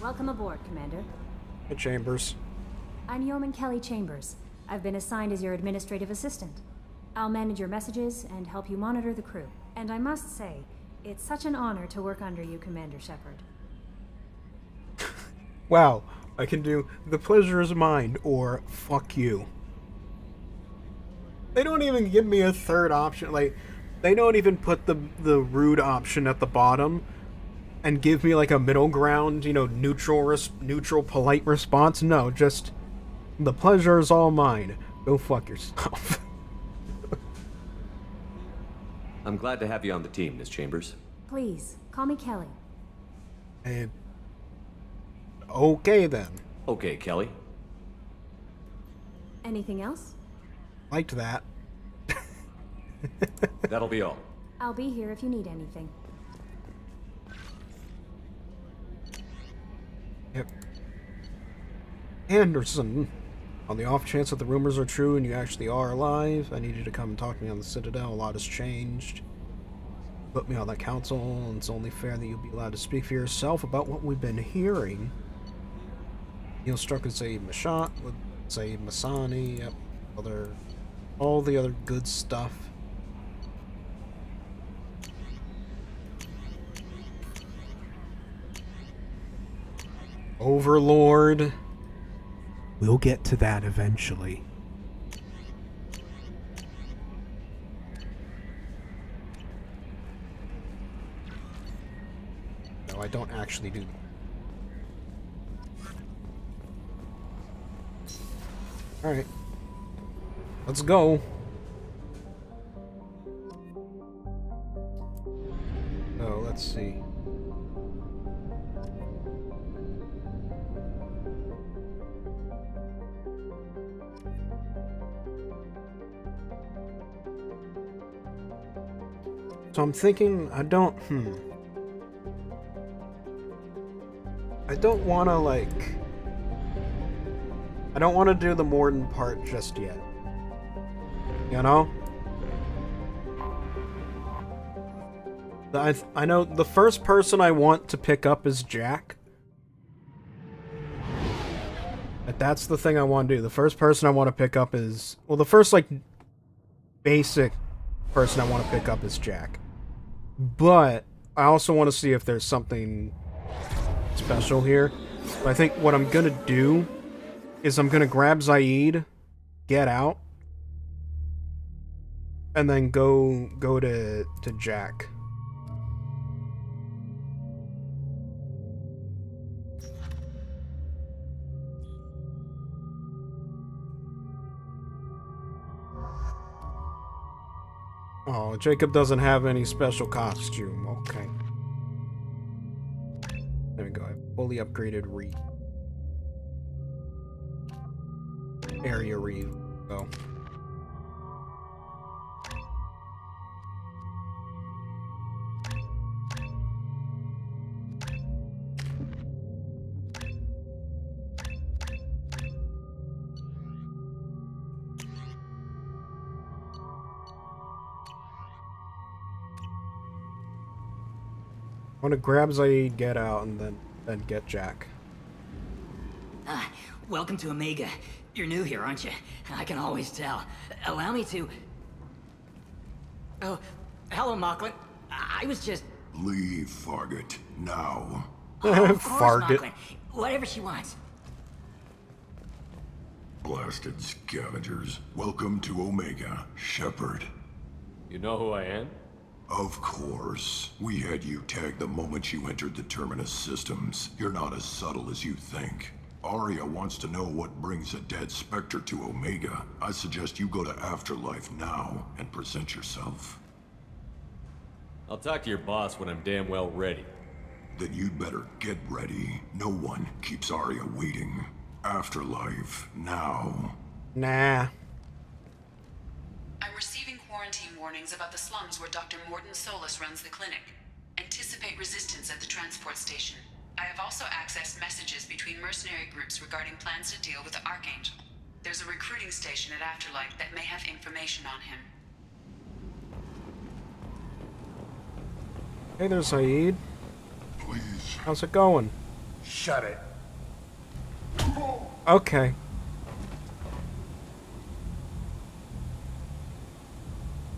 Welcome aboard, Commander. Hey, Chambers. I'm Yeoman Kelly Chambers. I've been assigned as your administrative assistant. I'll manage your messages and help you monitor the crew. And I must say, it's such an honor to work under you, Commander Shepard. Wow, I can do the pleasure is mine or fuck you. They don't even give me a third option. Like, they don't even put the rude option at the bottom and give me like a middle ground, you know, neutral polite response. No, just the pleasure is all mine. Go fuck yourself. I'm glad to have you on the team, Miss Chambers. Please, call me Kelly. And okay then. Okay, Kelly. Anything else? Liked that. That'll be all. I'll be here if you need anything. Yep. Anderson. On the off chance that the rumors are true and you actually are alive, I need you to come and talk to me on the Citadel. A lot has changed. Put me on that council, and it's only fair that you'll be allowed to speak for yourself about what we've been hearing. Neil Struck would say Mashat, would say Masani, yep, all the other good stuff. Overlord. We'll get to that eventually. No, I don't actually do that. Alright. Let's go. So, let's see. So I'm thinking, I don't want to, like... I don't want to do the Morden part just yet. You know? I know the first person I want to pick up is Jack. That's the thing I want to do. The first person I want to pick up is... Well, the first, like, basic person I want to pick up is Jack. But I also want to see if there's something special here. But I think what I'm going to do is I'm going to grab Zaid, get out, and then go to Jack. Oh, Jacob doesn't have any special costume. Okay. There we go. I fully upgraded Reed. Area Reed. Go. I want to grab Zaid, get out, and then get Jack. Welcome to Omega. You're new here, aren't you? I can always tell. Allow me to... Oh, hello, Mocklin. I was just... Leave, Fargate, now. Of course, Mocklin. Whatever she wants. Blasted scavengers. Welcome to Omega, Shepard. You know who I am? Of course. We had you tagged the moment you entered the Terminus systems. You're not as subtle as you think. Arya wants to know what brings a dead Spectre to Omega. I suggest you go to Afterlife now and present yourself. I'll talk to your boss when I'm damn well ready. Then you'd better get ready. No one keeps Arya waiting. Afterlife now. Nah. I'm receiving quarantine warnings about the slums where Dr. Morden Solus runs the clinic. Anticipate resistance at the transport station. I have also accessed messages between mercenary groups regarding plans to deal with the Archangel. There's a recruiting station at Afterlight that may have information on him. Hey there, Saeed. Please. How's it going? Shut it. Okay.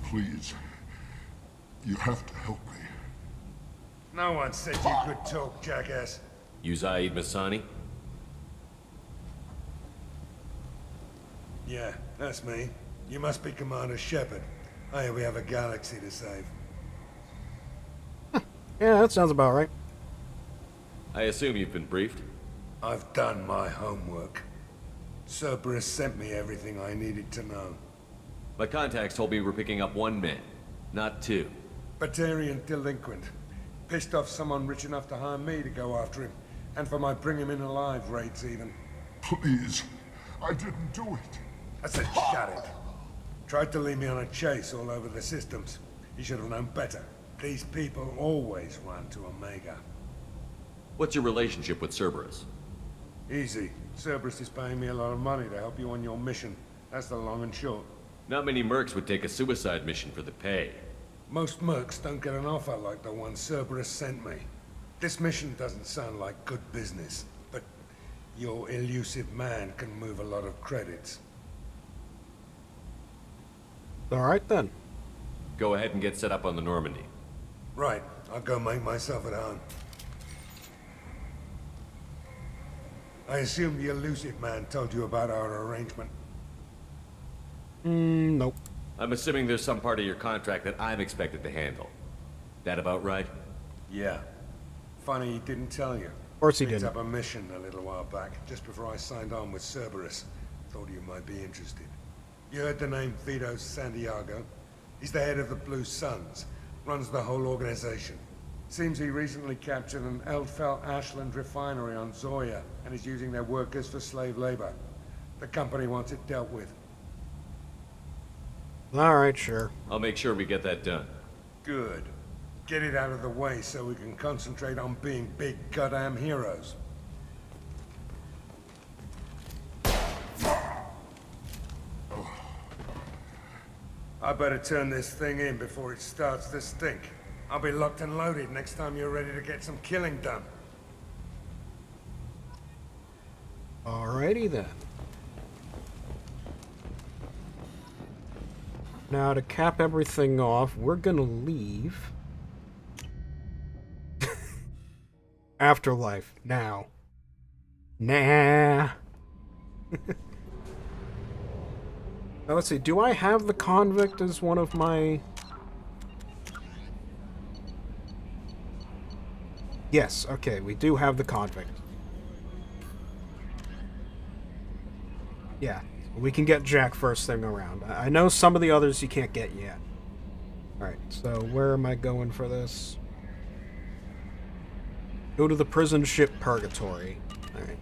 Please. You have to help me. No one said you could talk, jackass. You Zaid Masani? Yeah, that's me. You must be Commander Shepard. Hey, we have a galaxy to save. Yeah, that sounds about right. I assume you've been briefed? I've done my homework. Cerberus sent me everything I needed to know. My contacts told me we're picking up 1 man, not 2. Batarian delinquent. Pissed off someone rich enough to hire me to go after him. And for my bring him in alive raids even. Please. I didn't do it. I said shut it. Tried to lead me on a chase all over the systems. He should have known better. These people always run to Omega. What's your relationship with Cerberus? Easy. Cerberus is paying me a lot of money to help you on your mission. That's the long and short. Not many mercs would take a suicide mission for the pay. Most mercs don't get an offer like the one Cerberus sent me. This mission doesn't sound like good business, but your elusive man can move a lot of credits. Alright then. Go ahead and get set up on the Normandy. Right. I'll go make myself at home. I assume the elusive man told you about our arrangement. Nope. I'm assuming there's some part of your contract that I'm expected to handle. That about right? Yeah. Funny he didn't tell you. Of course he Picked didn't. up a mission a little while back, just before I signed on with Cerberus. Thought you might be interested. You heard the name Vito Santiago? He's the head of the Blue Suns. Runs the whole organization. Seems he recently captured an Eldfell Ashland refinery on Zoya and is using their workers for slave labor. The company wants it dealt with. Alright, sure. I'll make sure we get that done. Good. Get it out of the way so we can concentrate on being big goddamn heroes. I better turn this thing in before it starts to stink. I'll be locked and loaded next time you're ready to get some killing done. Alrighty then. Now to cap everything off, we're gonna leave Afterlife now. Nah. Now let's see, do I have the convict as one of my... Yes, okay, we do have the convict. Yeah, we can get Jack first thing around. I know some of the others you can't get yet. Alright, so where am I going for this? Go to the prison ship Purgatory. Alright.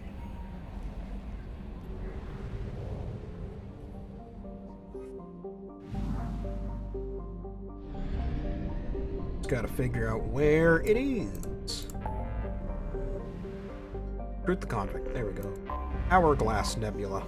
Just gotta figure out where it is. Recruit the convict. There we go. Hourglass Nebula.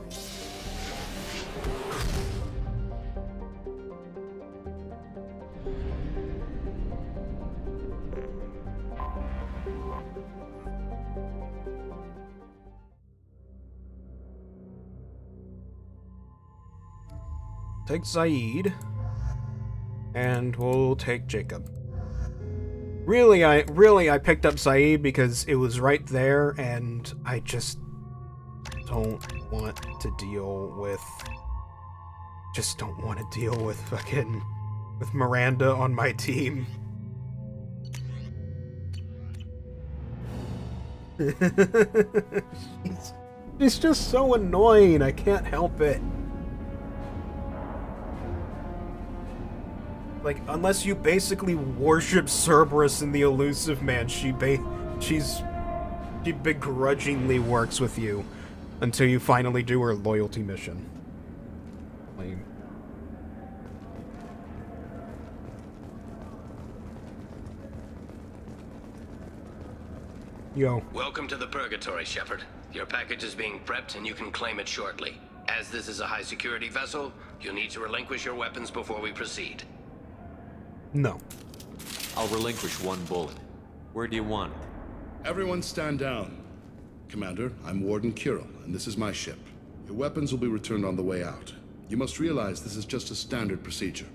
Take Zaid, and we'll take Jacob. Really, I picked up Zaid because it was right there, and I just don't want to deal with... Just don't want to deal with fucking... with Miranda on my team. she's just so annoying, I can't help it. Like, unless you basically worship Cerberus and the Elusive Man, she begrudgingly works with you until you finally do her loyalty mission. Like, Yo. Welcome to the Purgatory, Shepard. Your package is being prepped and you can claim it shortly. As this is a high-security vessel, you'll need to relinquish your weapons before we proceed. No. I'll relinquish one bullet. Where do you want it? Everyone stand down. Commander, I'm Warden Kirill, and this is my ship. Your weapons will be returned on the way out. You must realize this is just a standard procedure.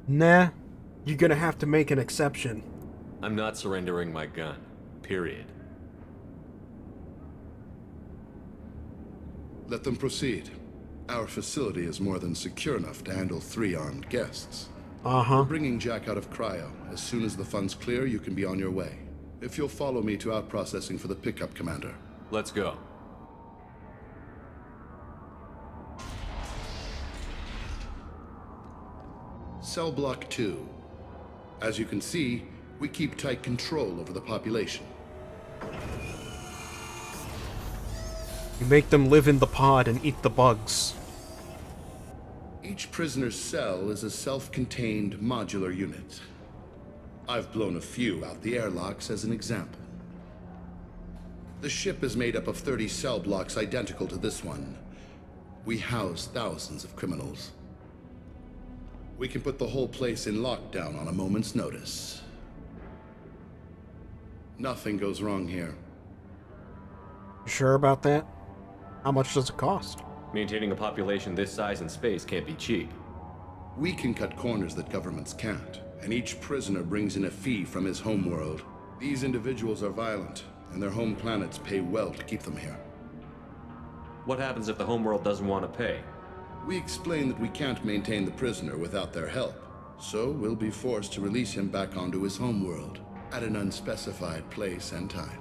Nah. You're gonna have to make an exception. I'm not surrendering my gun. Period. Let them proceed. Our facility is more than secure enough to handle 3 armed guests. We're bringing Jack out of cryo. As soon as the funds clear, you can be on your way. If you'll follow me to out-processing for the pickup, Commander. Let's go. Cell Block 2. As you can see, we keep tight control over the population. You make them live in the pod and eat the bugs. Each prisoner's cell is a self-contained modular unit. I've blown a few out the airlocks as an example. The ship is made up of 30 cell blocks identical to this one. We house thousands of criminals. We can put the whole place in lockdown on a moment's notice. Nothing goes wrong here. You sure about that? How much does it cost? Maintaining a population this size in space can't be cheap. We can cut corners that governments can't, and each prisoner brings in a fee from his homeworld. These individuals are violent, and their home planets pay well to keep them here. What happens if the homeworld doesn't want to pay? We explain that we can't maintain the prisoner without their help, so we'll be forced to release him back onto his homeworld at an unspecified place and time.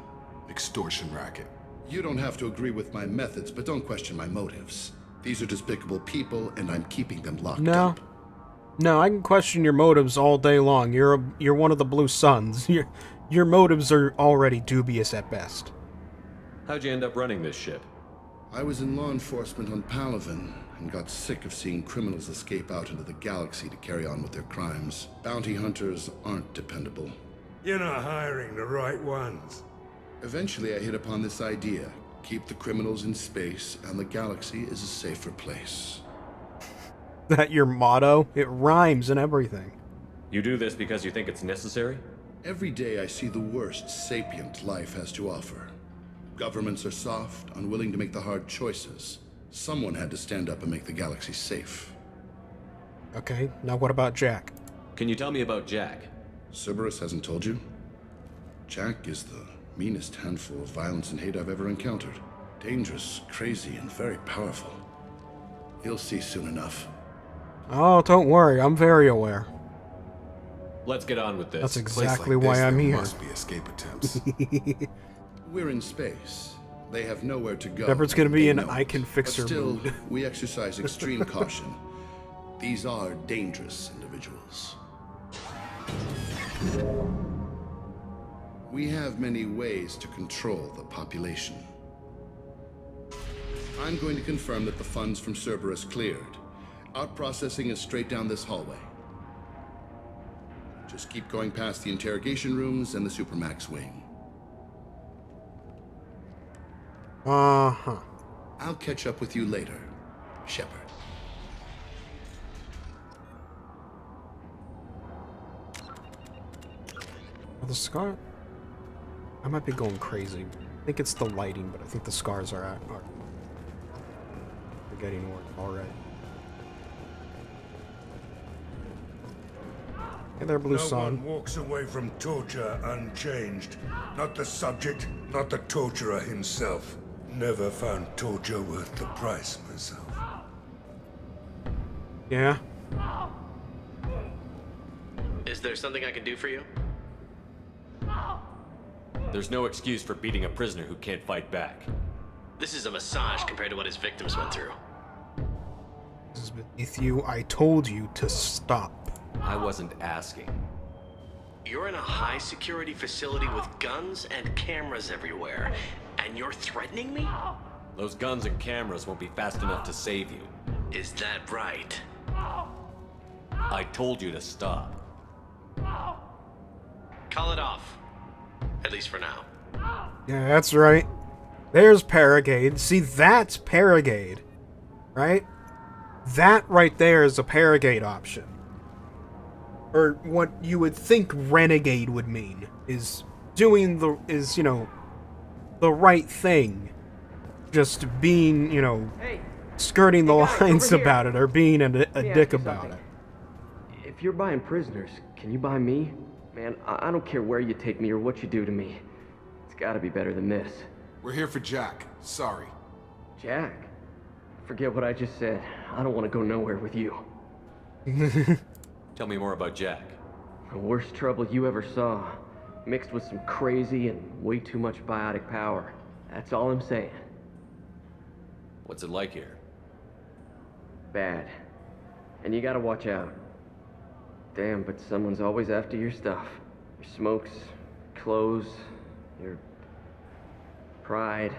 Extortion racket. You don't have to agree with my methods, but don't question my motives. These are despicable people, and I'm keeping them locked up. No, I can question your motives all day long. You're one of the Blue Suns. Your motives are already dubious at best. How'd you end up running this ship? I was in law enforcement on Palaven, and got sick of seeing criminals escape out into the galaxy to carry on with their crimes. Bounty hunters aren't dependable. You're not hiring the right ones. Eventually, I hit upon this idea. Keep the criminals in space, and the galaxy is a safer place. That your motto? It rhymes and everything. You do this because you think it's necessary? Every day I see the worst sapient life has to offer. Governments are soft, unwilling to make the hard choices. Someone had to stand up and make the galaxy safe. Okay, now what about Jack? Can you tell me about Jack? Cerberus hasn't told you? Jack is the meanest handful of violence and hate I've ever encountered. Dangerous, crazy, and very powerful. You'll see soon enough. Oh, don't worry, I'm very aware. Let's get on with this. That's exactly why I'm here. Must be escape attempts. We're in space. They have nowhere to go. Shepard's gonna be in They know I can it. fix her But still, mood. we exercise extreme caution. These are dangerous individuals. We have many ways to control the population. I'm going to confirm that the funds from Cerberus cleared. Out processing is straight down this hallway. Just keep going past the interrogation rooms and the Supermax wing. Uh-huh. I'll catch up with you later, Shepard. The scar? I might be going crazy. I think it's the lighting, but I think the scars are getting worse already. Hey there, Blue Sun. No one walks away from torture unchanged. Not the subject, not the torturer himself. Never found torture worth the price myself. Yeah? Is there something I can do for you? There's no excuse for beating a prisoner who can't fight back. This is a massage compared to what his victims went through. This is beneath you. I told you to stop. I wasn't asking. You're in a high-security facility with guns and cameras everywhere, and you're threatening me? Those guns and cameras won't be fast enough to save you. Is that right? I told you to stop. Call it off. At least for now. Yeah, that's right. There's Paragade. See, that's Paragade. Right? That right there is a Paragade option. Or what you would think Renegade would mean is doing the right thing. Just being, skirting the lines about it or being a dick about it. If you're buying prisoners, can you buy me? Man, I don't care where you take me or what you do to me. It's gotta be better than this. We're here for Jack. Sorry. Jack? Forget what I just said. I don't want to go nowhere with you. Tell me more about Jack. The worst trouble you ever saw. Mixed with some crazy and way too much biotic power. That's all I'm saying. What's it like here? Bad. And you gotta watch out. Damn, but someone's always after your stuff. Your smokes, clothes, your pride.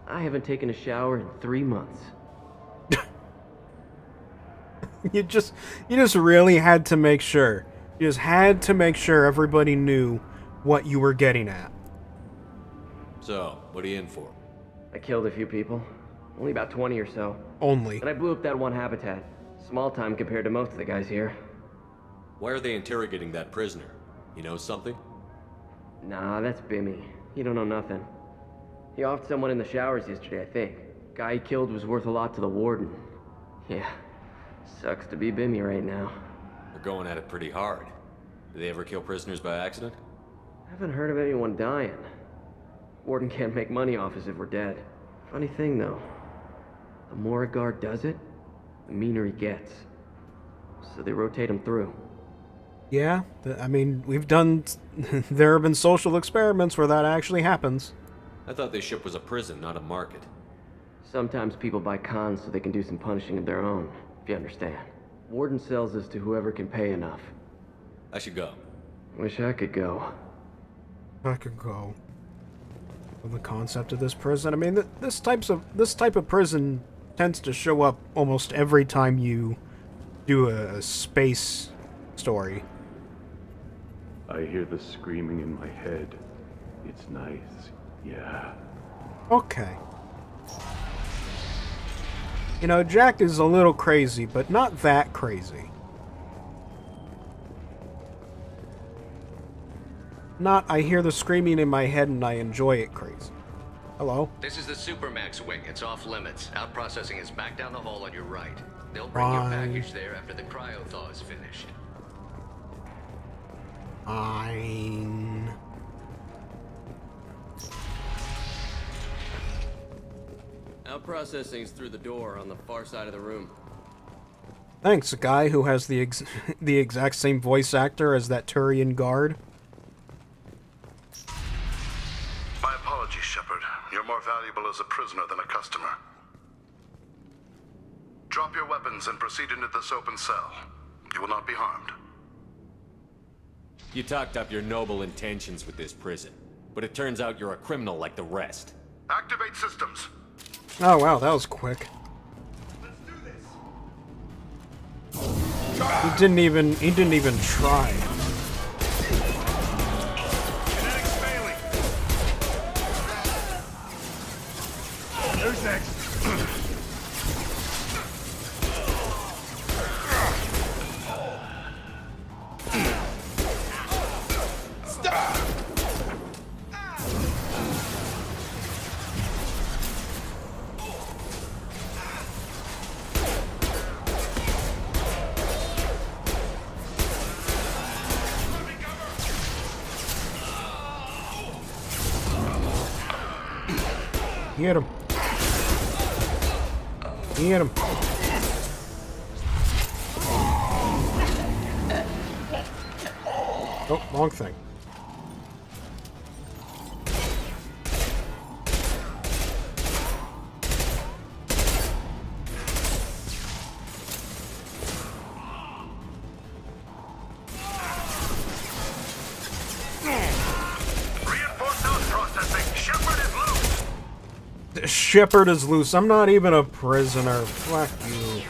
I haven't taken a shower in 3 months. You just really had to make sure. You just had to make sure everybody knew what you were getting at. So, what are you in for? I killed a few people. Only about 20 or so. Only. And I blew up that one habitat. Small time compared to most of the guys here. Why are they interrogating that prisoner? You know something? Nah, that's Bimmy. He don't know nothing. He offed someone in the showers yesterday, I think. Guy he killed was worth a lot to the warden. Yeah. Sucks to be Bimmy right now. They're going at it pretty hard. Do they ever kill prisoners by accident? Haven't heard of anyone dying. Warden can't make money off us if we're dead. Funny thing, though. The more a guard does it, the meaner he gets. So they rotate him through. Yeah, I mean, we've done... there have been social experiments where that actually happens. I thought this ship was a prison, not a market. Sometimes people buy cons so they can do some punishing of their own, if you understand. Warden sells us to whoever can pay enough. I should go. Wish I could go. I could go. The concept of this prison. I mean, this type of prison tends to show up almost every time you do a space story. I hear the screaming in my head. It's nice, yeah. Okay. You know, Jack is a little crazy, but not that crazy. Not, I hear the screaming in my head and I enjoy it crazy. Hello? This is the Supermax wing. It's off limits. Out processing is back down the hall on your right. They'll bring your package there after the cryo-thaw is finished. Fine. Out processing's through the door on the far side of the room. Thanks, a guy who has the exact same voice actor as that Turian guard. My apologies, Shepard. You're more valuable as a prisoner than a customer. Drop your weapons and proceed into this open cell. You will not be harmed. You talked up your noble intentions with this prison, but it turns out you're a criminal like the rest. Activate systems. Oh wow, that was quick. He didn't even try. Who's next? Get him. Get him. Oh, wrong thing. Shepard is loose. I'm not even a prisoner. Fuck you.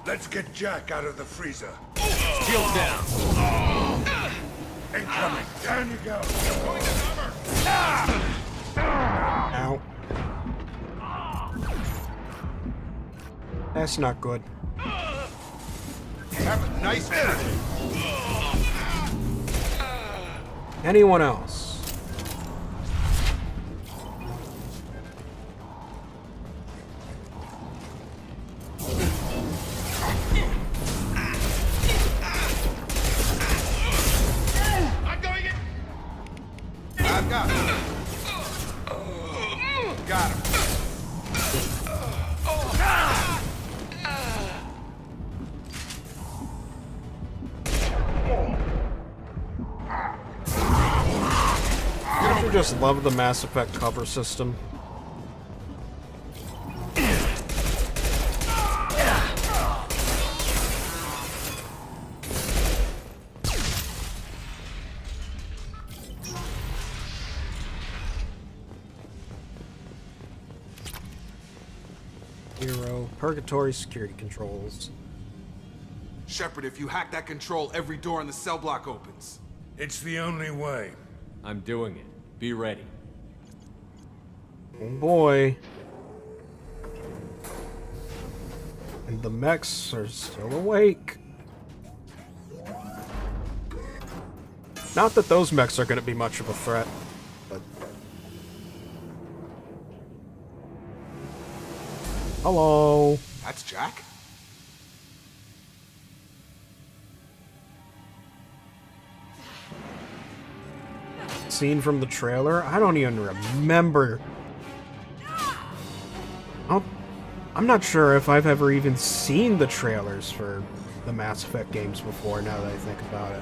Let's get Jack out of the freezer. Shield down. Incoming. Down you go. Ow. That's not good. Have a nice day. Anyone else? I'm going in. I've got him. Got him. I just love the Mass Effect cover system. Hero, Purgatory security controls. Shepard, if you hack that control, every door in the cell block opens. It's the only way. I'm doing it. Be ready. Oh boy. And the mechs are still awake. Not that those mechs are going to be much of a threat, but... Hello. That's Jack? Scene from the trailer? I don't even remember. I'm not sure if I've ever even seen the trailers for the Mass Effect games before, now that I think about it.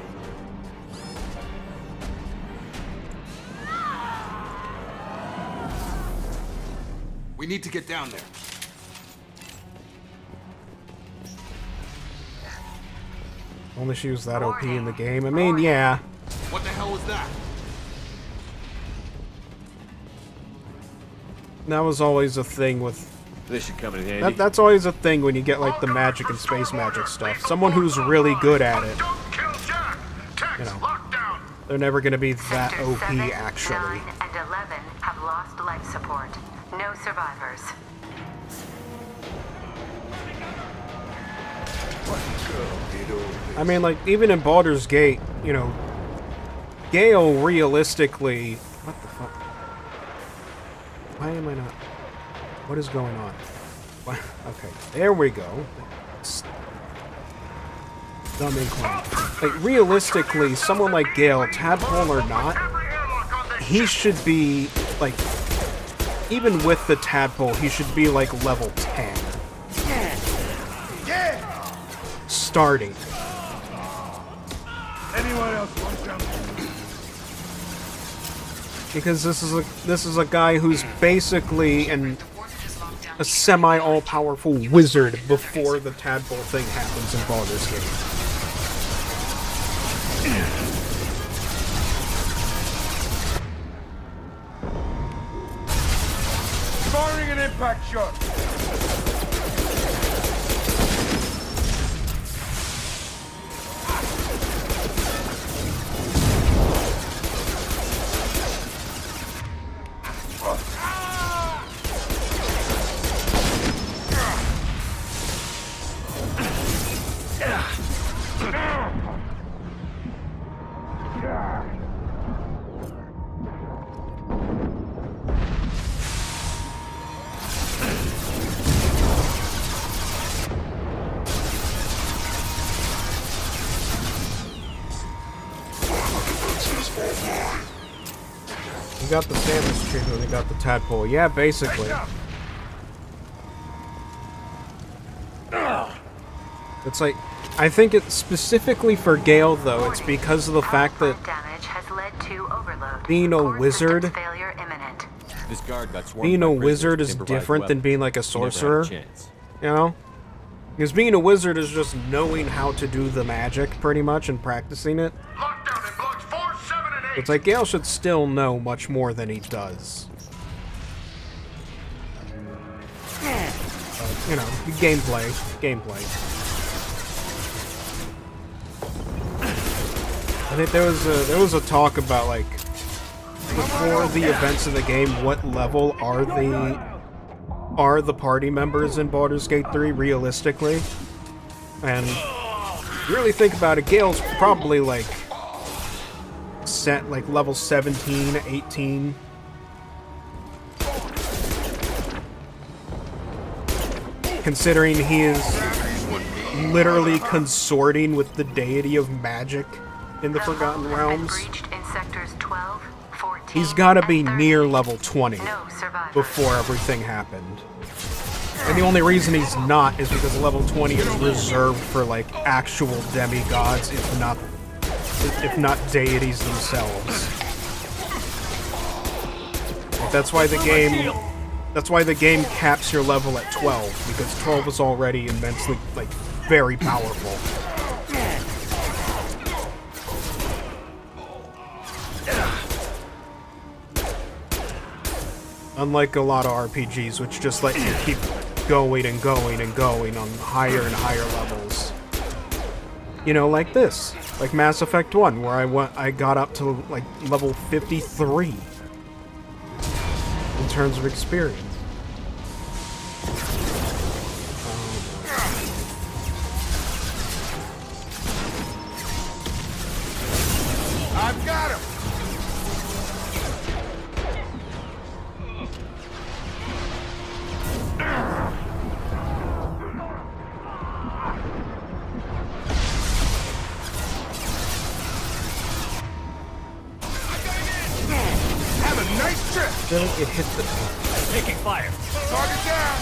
We need to get down there. Only she was that OP in the game. I mean, yeah. What the hell was that? That was always a thing with... This should come in handy. That's always a thing when you get, like, the magic and space magic stuff. Someone who's really good at it. You know, they're never gonna be that OP, actually. 9 and 11 have lost life support. No survivors. I mean, like, even in Baldur's Gate, you know, Gale realistically... What the fuck? Why am I not... What is going on? What? Okay, there we go. Dumb incline. Like, realistically, someone like Gale, tadpole or not, he should be, like... Even with the tadpole, he should be, like, level 10. Starting. Anyone else want to jump? Because this is a guy who's basically a semi all-powerful wizard before the tadpole thing happens in Baldur's Gate. Firing an impact shot. We got the Samus treatment, we got the tadpole. Yeah, basically. It's like, I think it's specifically for Gale, though, it's because of the fact that being a wizard, This guard got swarmed being by a prisoners wizard with is improvised different than weapons. being like a He never had a sorcerer. chance. You know? Because being a wizard is just knowing how to do the magic, pretty much, and practicing it. It's like Gale should still know much more than he does. But, you know, gameplay. I think there was a talk about, like, before the events of the game, what level are the party members in Baldur's Gate 3 realistically? And if you really think about it, Gale's probably like level 17, 18. Considering he is literally consorting with the deity of magic in the Forgotten Realms. He's gotta be near level 20 before everything happened. And the only reason he's not is because level 20 is reserved for, like, actual demigods, if not deities themselves. That's why the game caps your level at 12, because 12 is already immensely, like, very powerful. Unlike a lot of RPGs, which just let you keep going and going and going on higher and higher levels. You know, like this. Like Mass Effect 1, where I got up to, like, level 53 in terms of experience. I've got him! Have a nice trip! Then it hit the... Taking fire. Target down!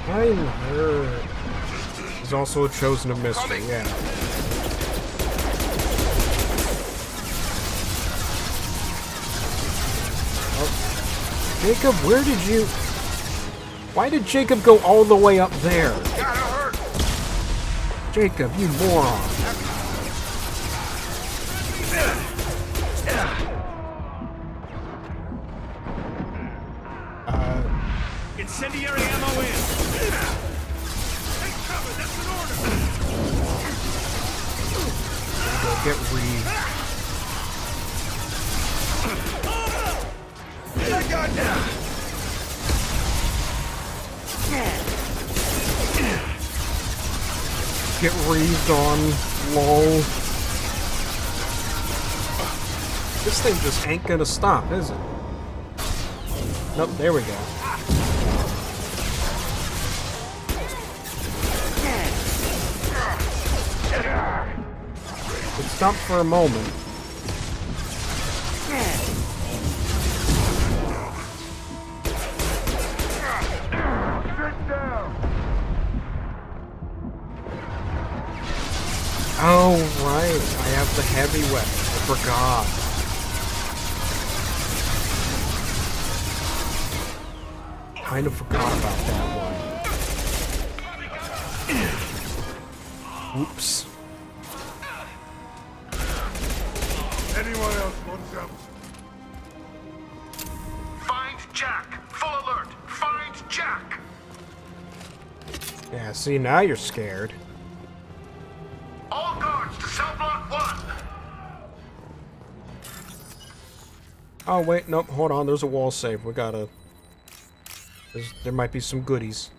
I'm hurt. He's also a chosen of mystery, yeah. Oh. Jacob, where did you... Why did Jacob go all the way up there? Jacob, you moron. Incendiary ammo in. Take cover, that's an order! Go get Reed. I got down! Get Reed on, lol. This thing just ain't gonna stop, is it? Nope, there we go. It stopped for a moment. Oh, right. I have the heavy weapon. I forgot. Kind of forgot about that one. Oops. Anyone else want some? Find Jack! Full alert! Find Jack! Yeah, see, now you're scared. All guards to cell block 1! Oh, wait, nope, hold on, there's a wall save. We gotta... There might be some goodies.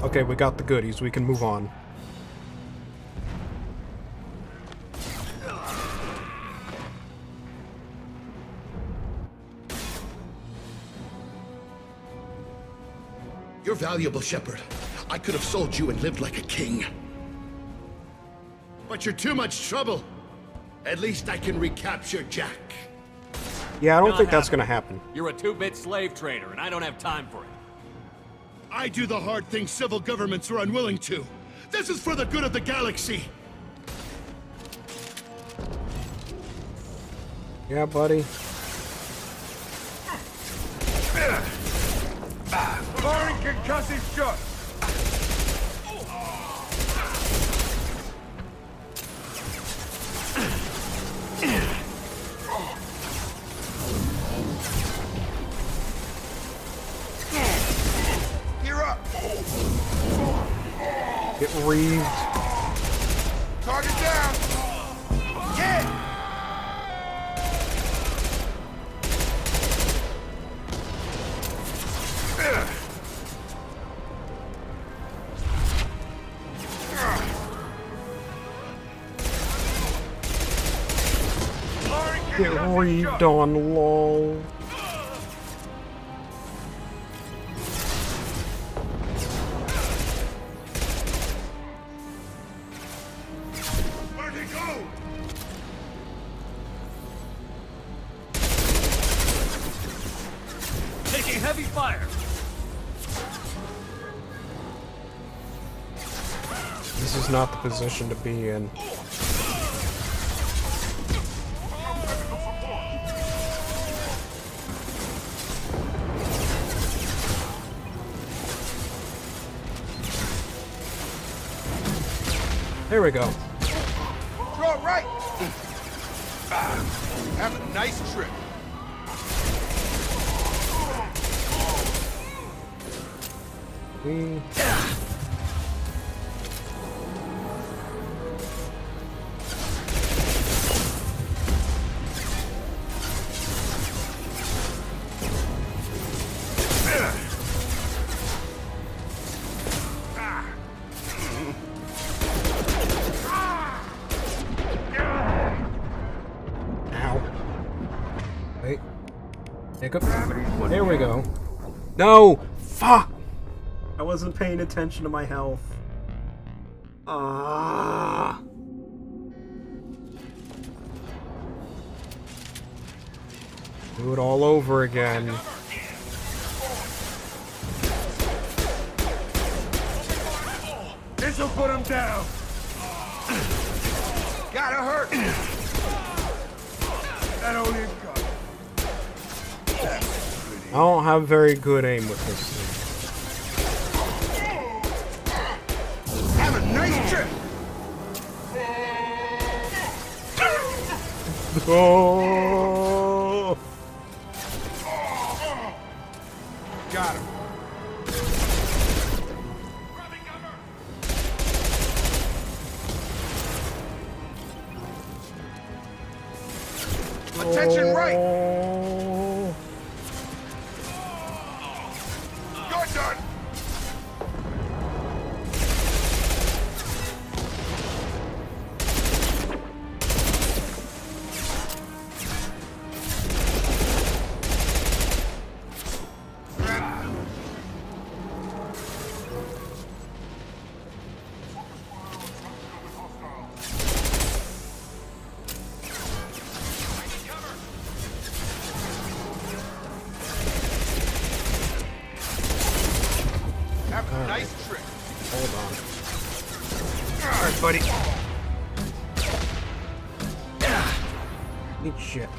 Okay, we got the goodies. We can move on. You're valuable, Shepard. I could have sold you and lived like a king. But you're too much trouble. At least I can recapture Jack. Yeah, I don't think that's gonna happen. You're a two-bit slave trader, and I don't have time for it. I do the hard things civil governments are unwilling to. This is for the good of the galaxy. Yeah, buddy. Firing concussive shot! Get reeved. Target down! Yeah! Get reeved on, lol. Where'd he go? Taking heavy fire. This is not the position to be in. There we go. Throw it right! Have a nice trip. We... Ow. Wait. Hiccup. There we go. No! Fuck! I wasn't paying attention to my health. Ah. Do it all over again. This'll put him down. Gotta hurt. That only got. I don't have very good aim with this thing. Have a nice trip. Oh. Got him. Attention right. You're done. Have a nice trip. Hold on. Alright, buddy. Eat shit.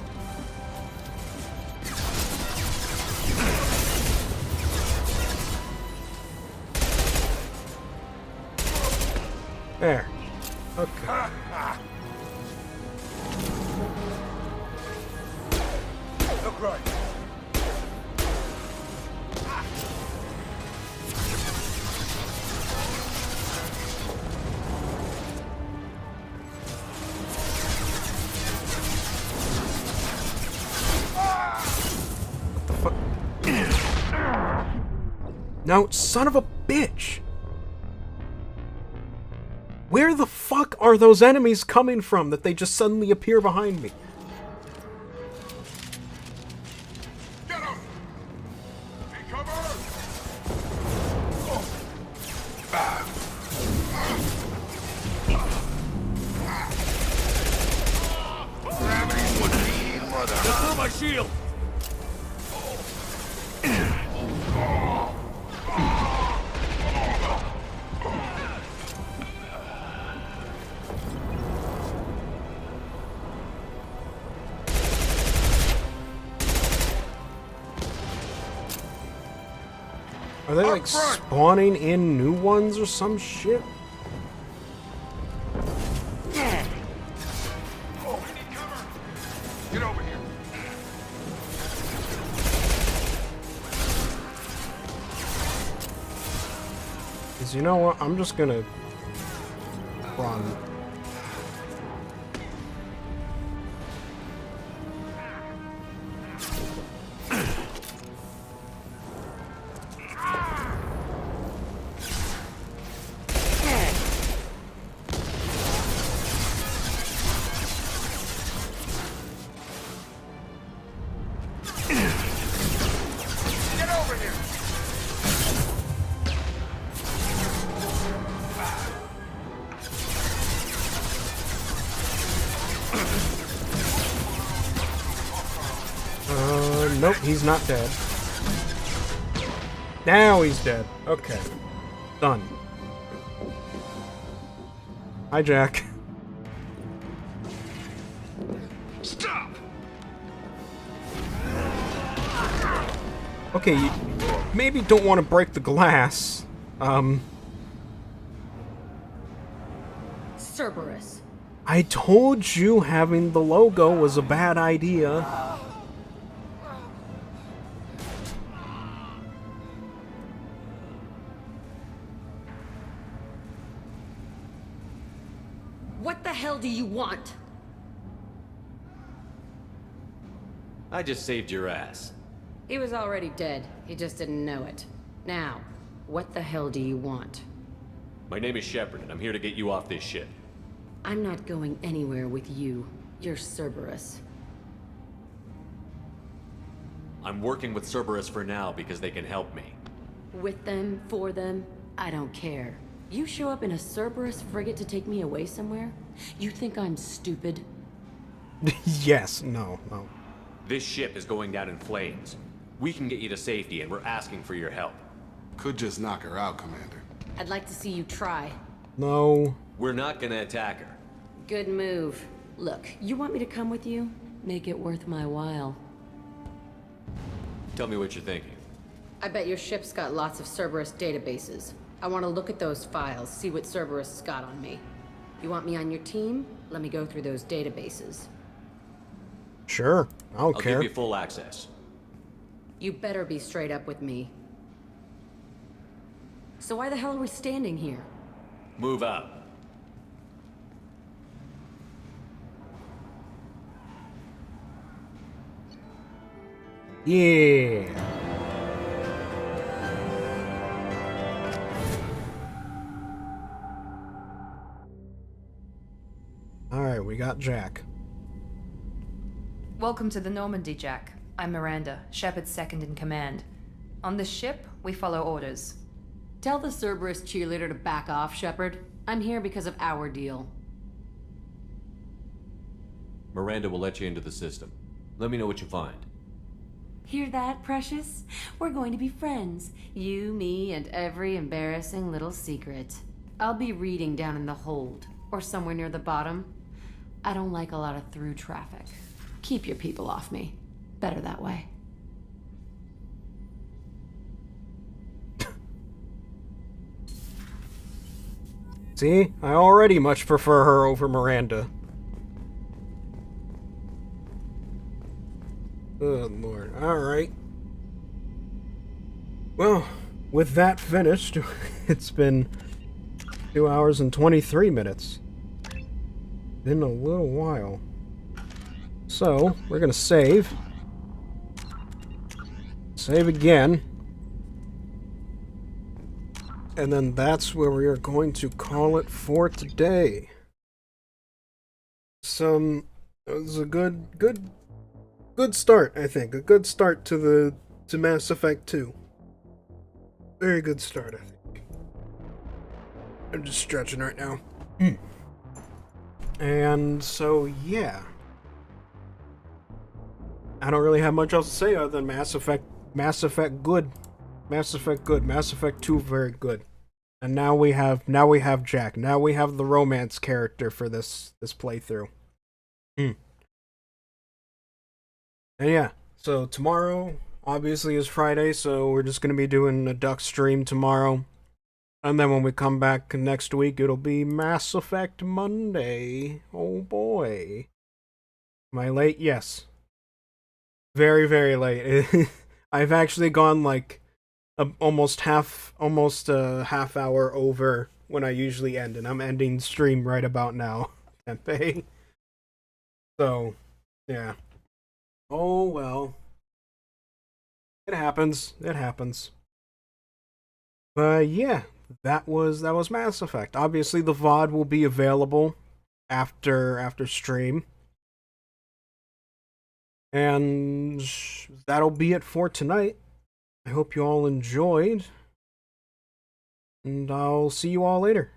There. Okay. Look right. No, son of a bitch! Where the fuck are those enemies coming from that they just suddenly appear behind me? Get him! Take cover! Gravity would be mother. Just through my shield. Are they like spawning in new ones or some shit? Get over here. Cause you know what? I'm just gonna Run. Nope, he's not dead. Now he's dead. Okay. Done. Hi, Jack. Stop! Okay, you maybe don't want to break the glass. Cerberus. I told you having the logo was a bad idea. What the hell do you want? I just saved your ass. He was already dead. He just didn't know it. Now, what the hell do you want? My name is Shepard, and I'm here to get you off this ship. I'm not going anywhere with you. You're Cerberus. I'm working with Cerberus for now because they can help me. With them, for them, I don't care. You show up in a Cerberus frigate to take me away somewhere? You think I'm stupid? Yes, no. This ship is going down in flames. We can get you to safety, and we're asking for your help. Could just knock her out, Commander. I'd like to see you try. No. We're not gonna attack her. Good move. Look, you want me to come with you? Make it worth my while. Tell me what you're thinking. I bet your ship's got lots of Cerberus databases. I want to look at those files, see what Cerberus has got on me. You want me on your team? Let me go through those databases. Sure, I'll care. I'll give you full access. You better be straight up with me. So why the hell are we standing here? Move out. Yeah. Alright, we got Jack. Welcome to the Normandy, Jack. I'm Miranda, Shepard's second in command. On this ship, we follow orders. Tell the Cerberus cheerleader to back off, Shepard. I'm here because of our deal. Miranda will let you into the system. Let me know what you find. Hear that, Precious? We're going to be friends. You, me, and every embarrassing little secret. I'll be reading down in the hold, or somewhere near the bottom. I don't like a lot of through traffic. Keep your people off me. Better that way. See? I already much prefer her over Miranda. Good lord. Alright. Well, with that finished, it's been 2 hours and 23 minutes. Been a little while. So, we're gonna save. Save again. And then that's where we are going to call it for today. It was a good start, I think. A good start to Mass Effect 2. Very good start, I think. I'm just stretching right now. And so, yeah. I don't really have much else to say other than Mass Effect good. Mass Effect good. Mass Effect 2 very good. And now we have Jack. Now we have the romance character for this playthrough. And yeah, so tomorrow obviously is Friday, so we're just gonna be doing a Duck stream tomorrow. And then when we come back next week, it'll be Mass Effect Monday. Oh boy. Am I late? Yes. Very, very late. I've actually gone like almost a half hour over when I usually end, and I'm ending stream right about now. Tempe. So, yeah. Oh well. It happens. It happens. But yeah, that was Mass Effect. Obviously, the VOD will be available after stream. And that'll be it for tonight. I hope you all enjoyed. And I'll see you all later.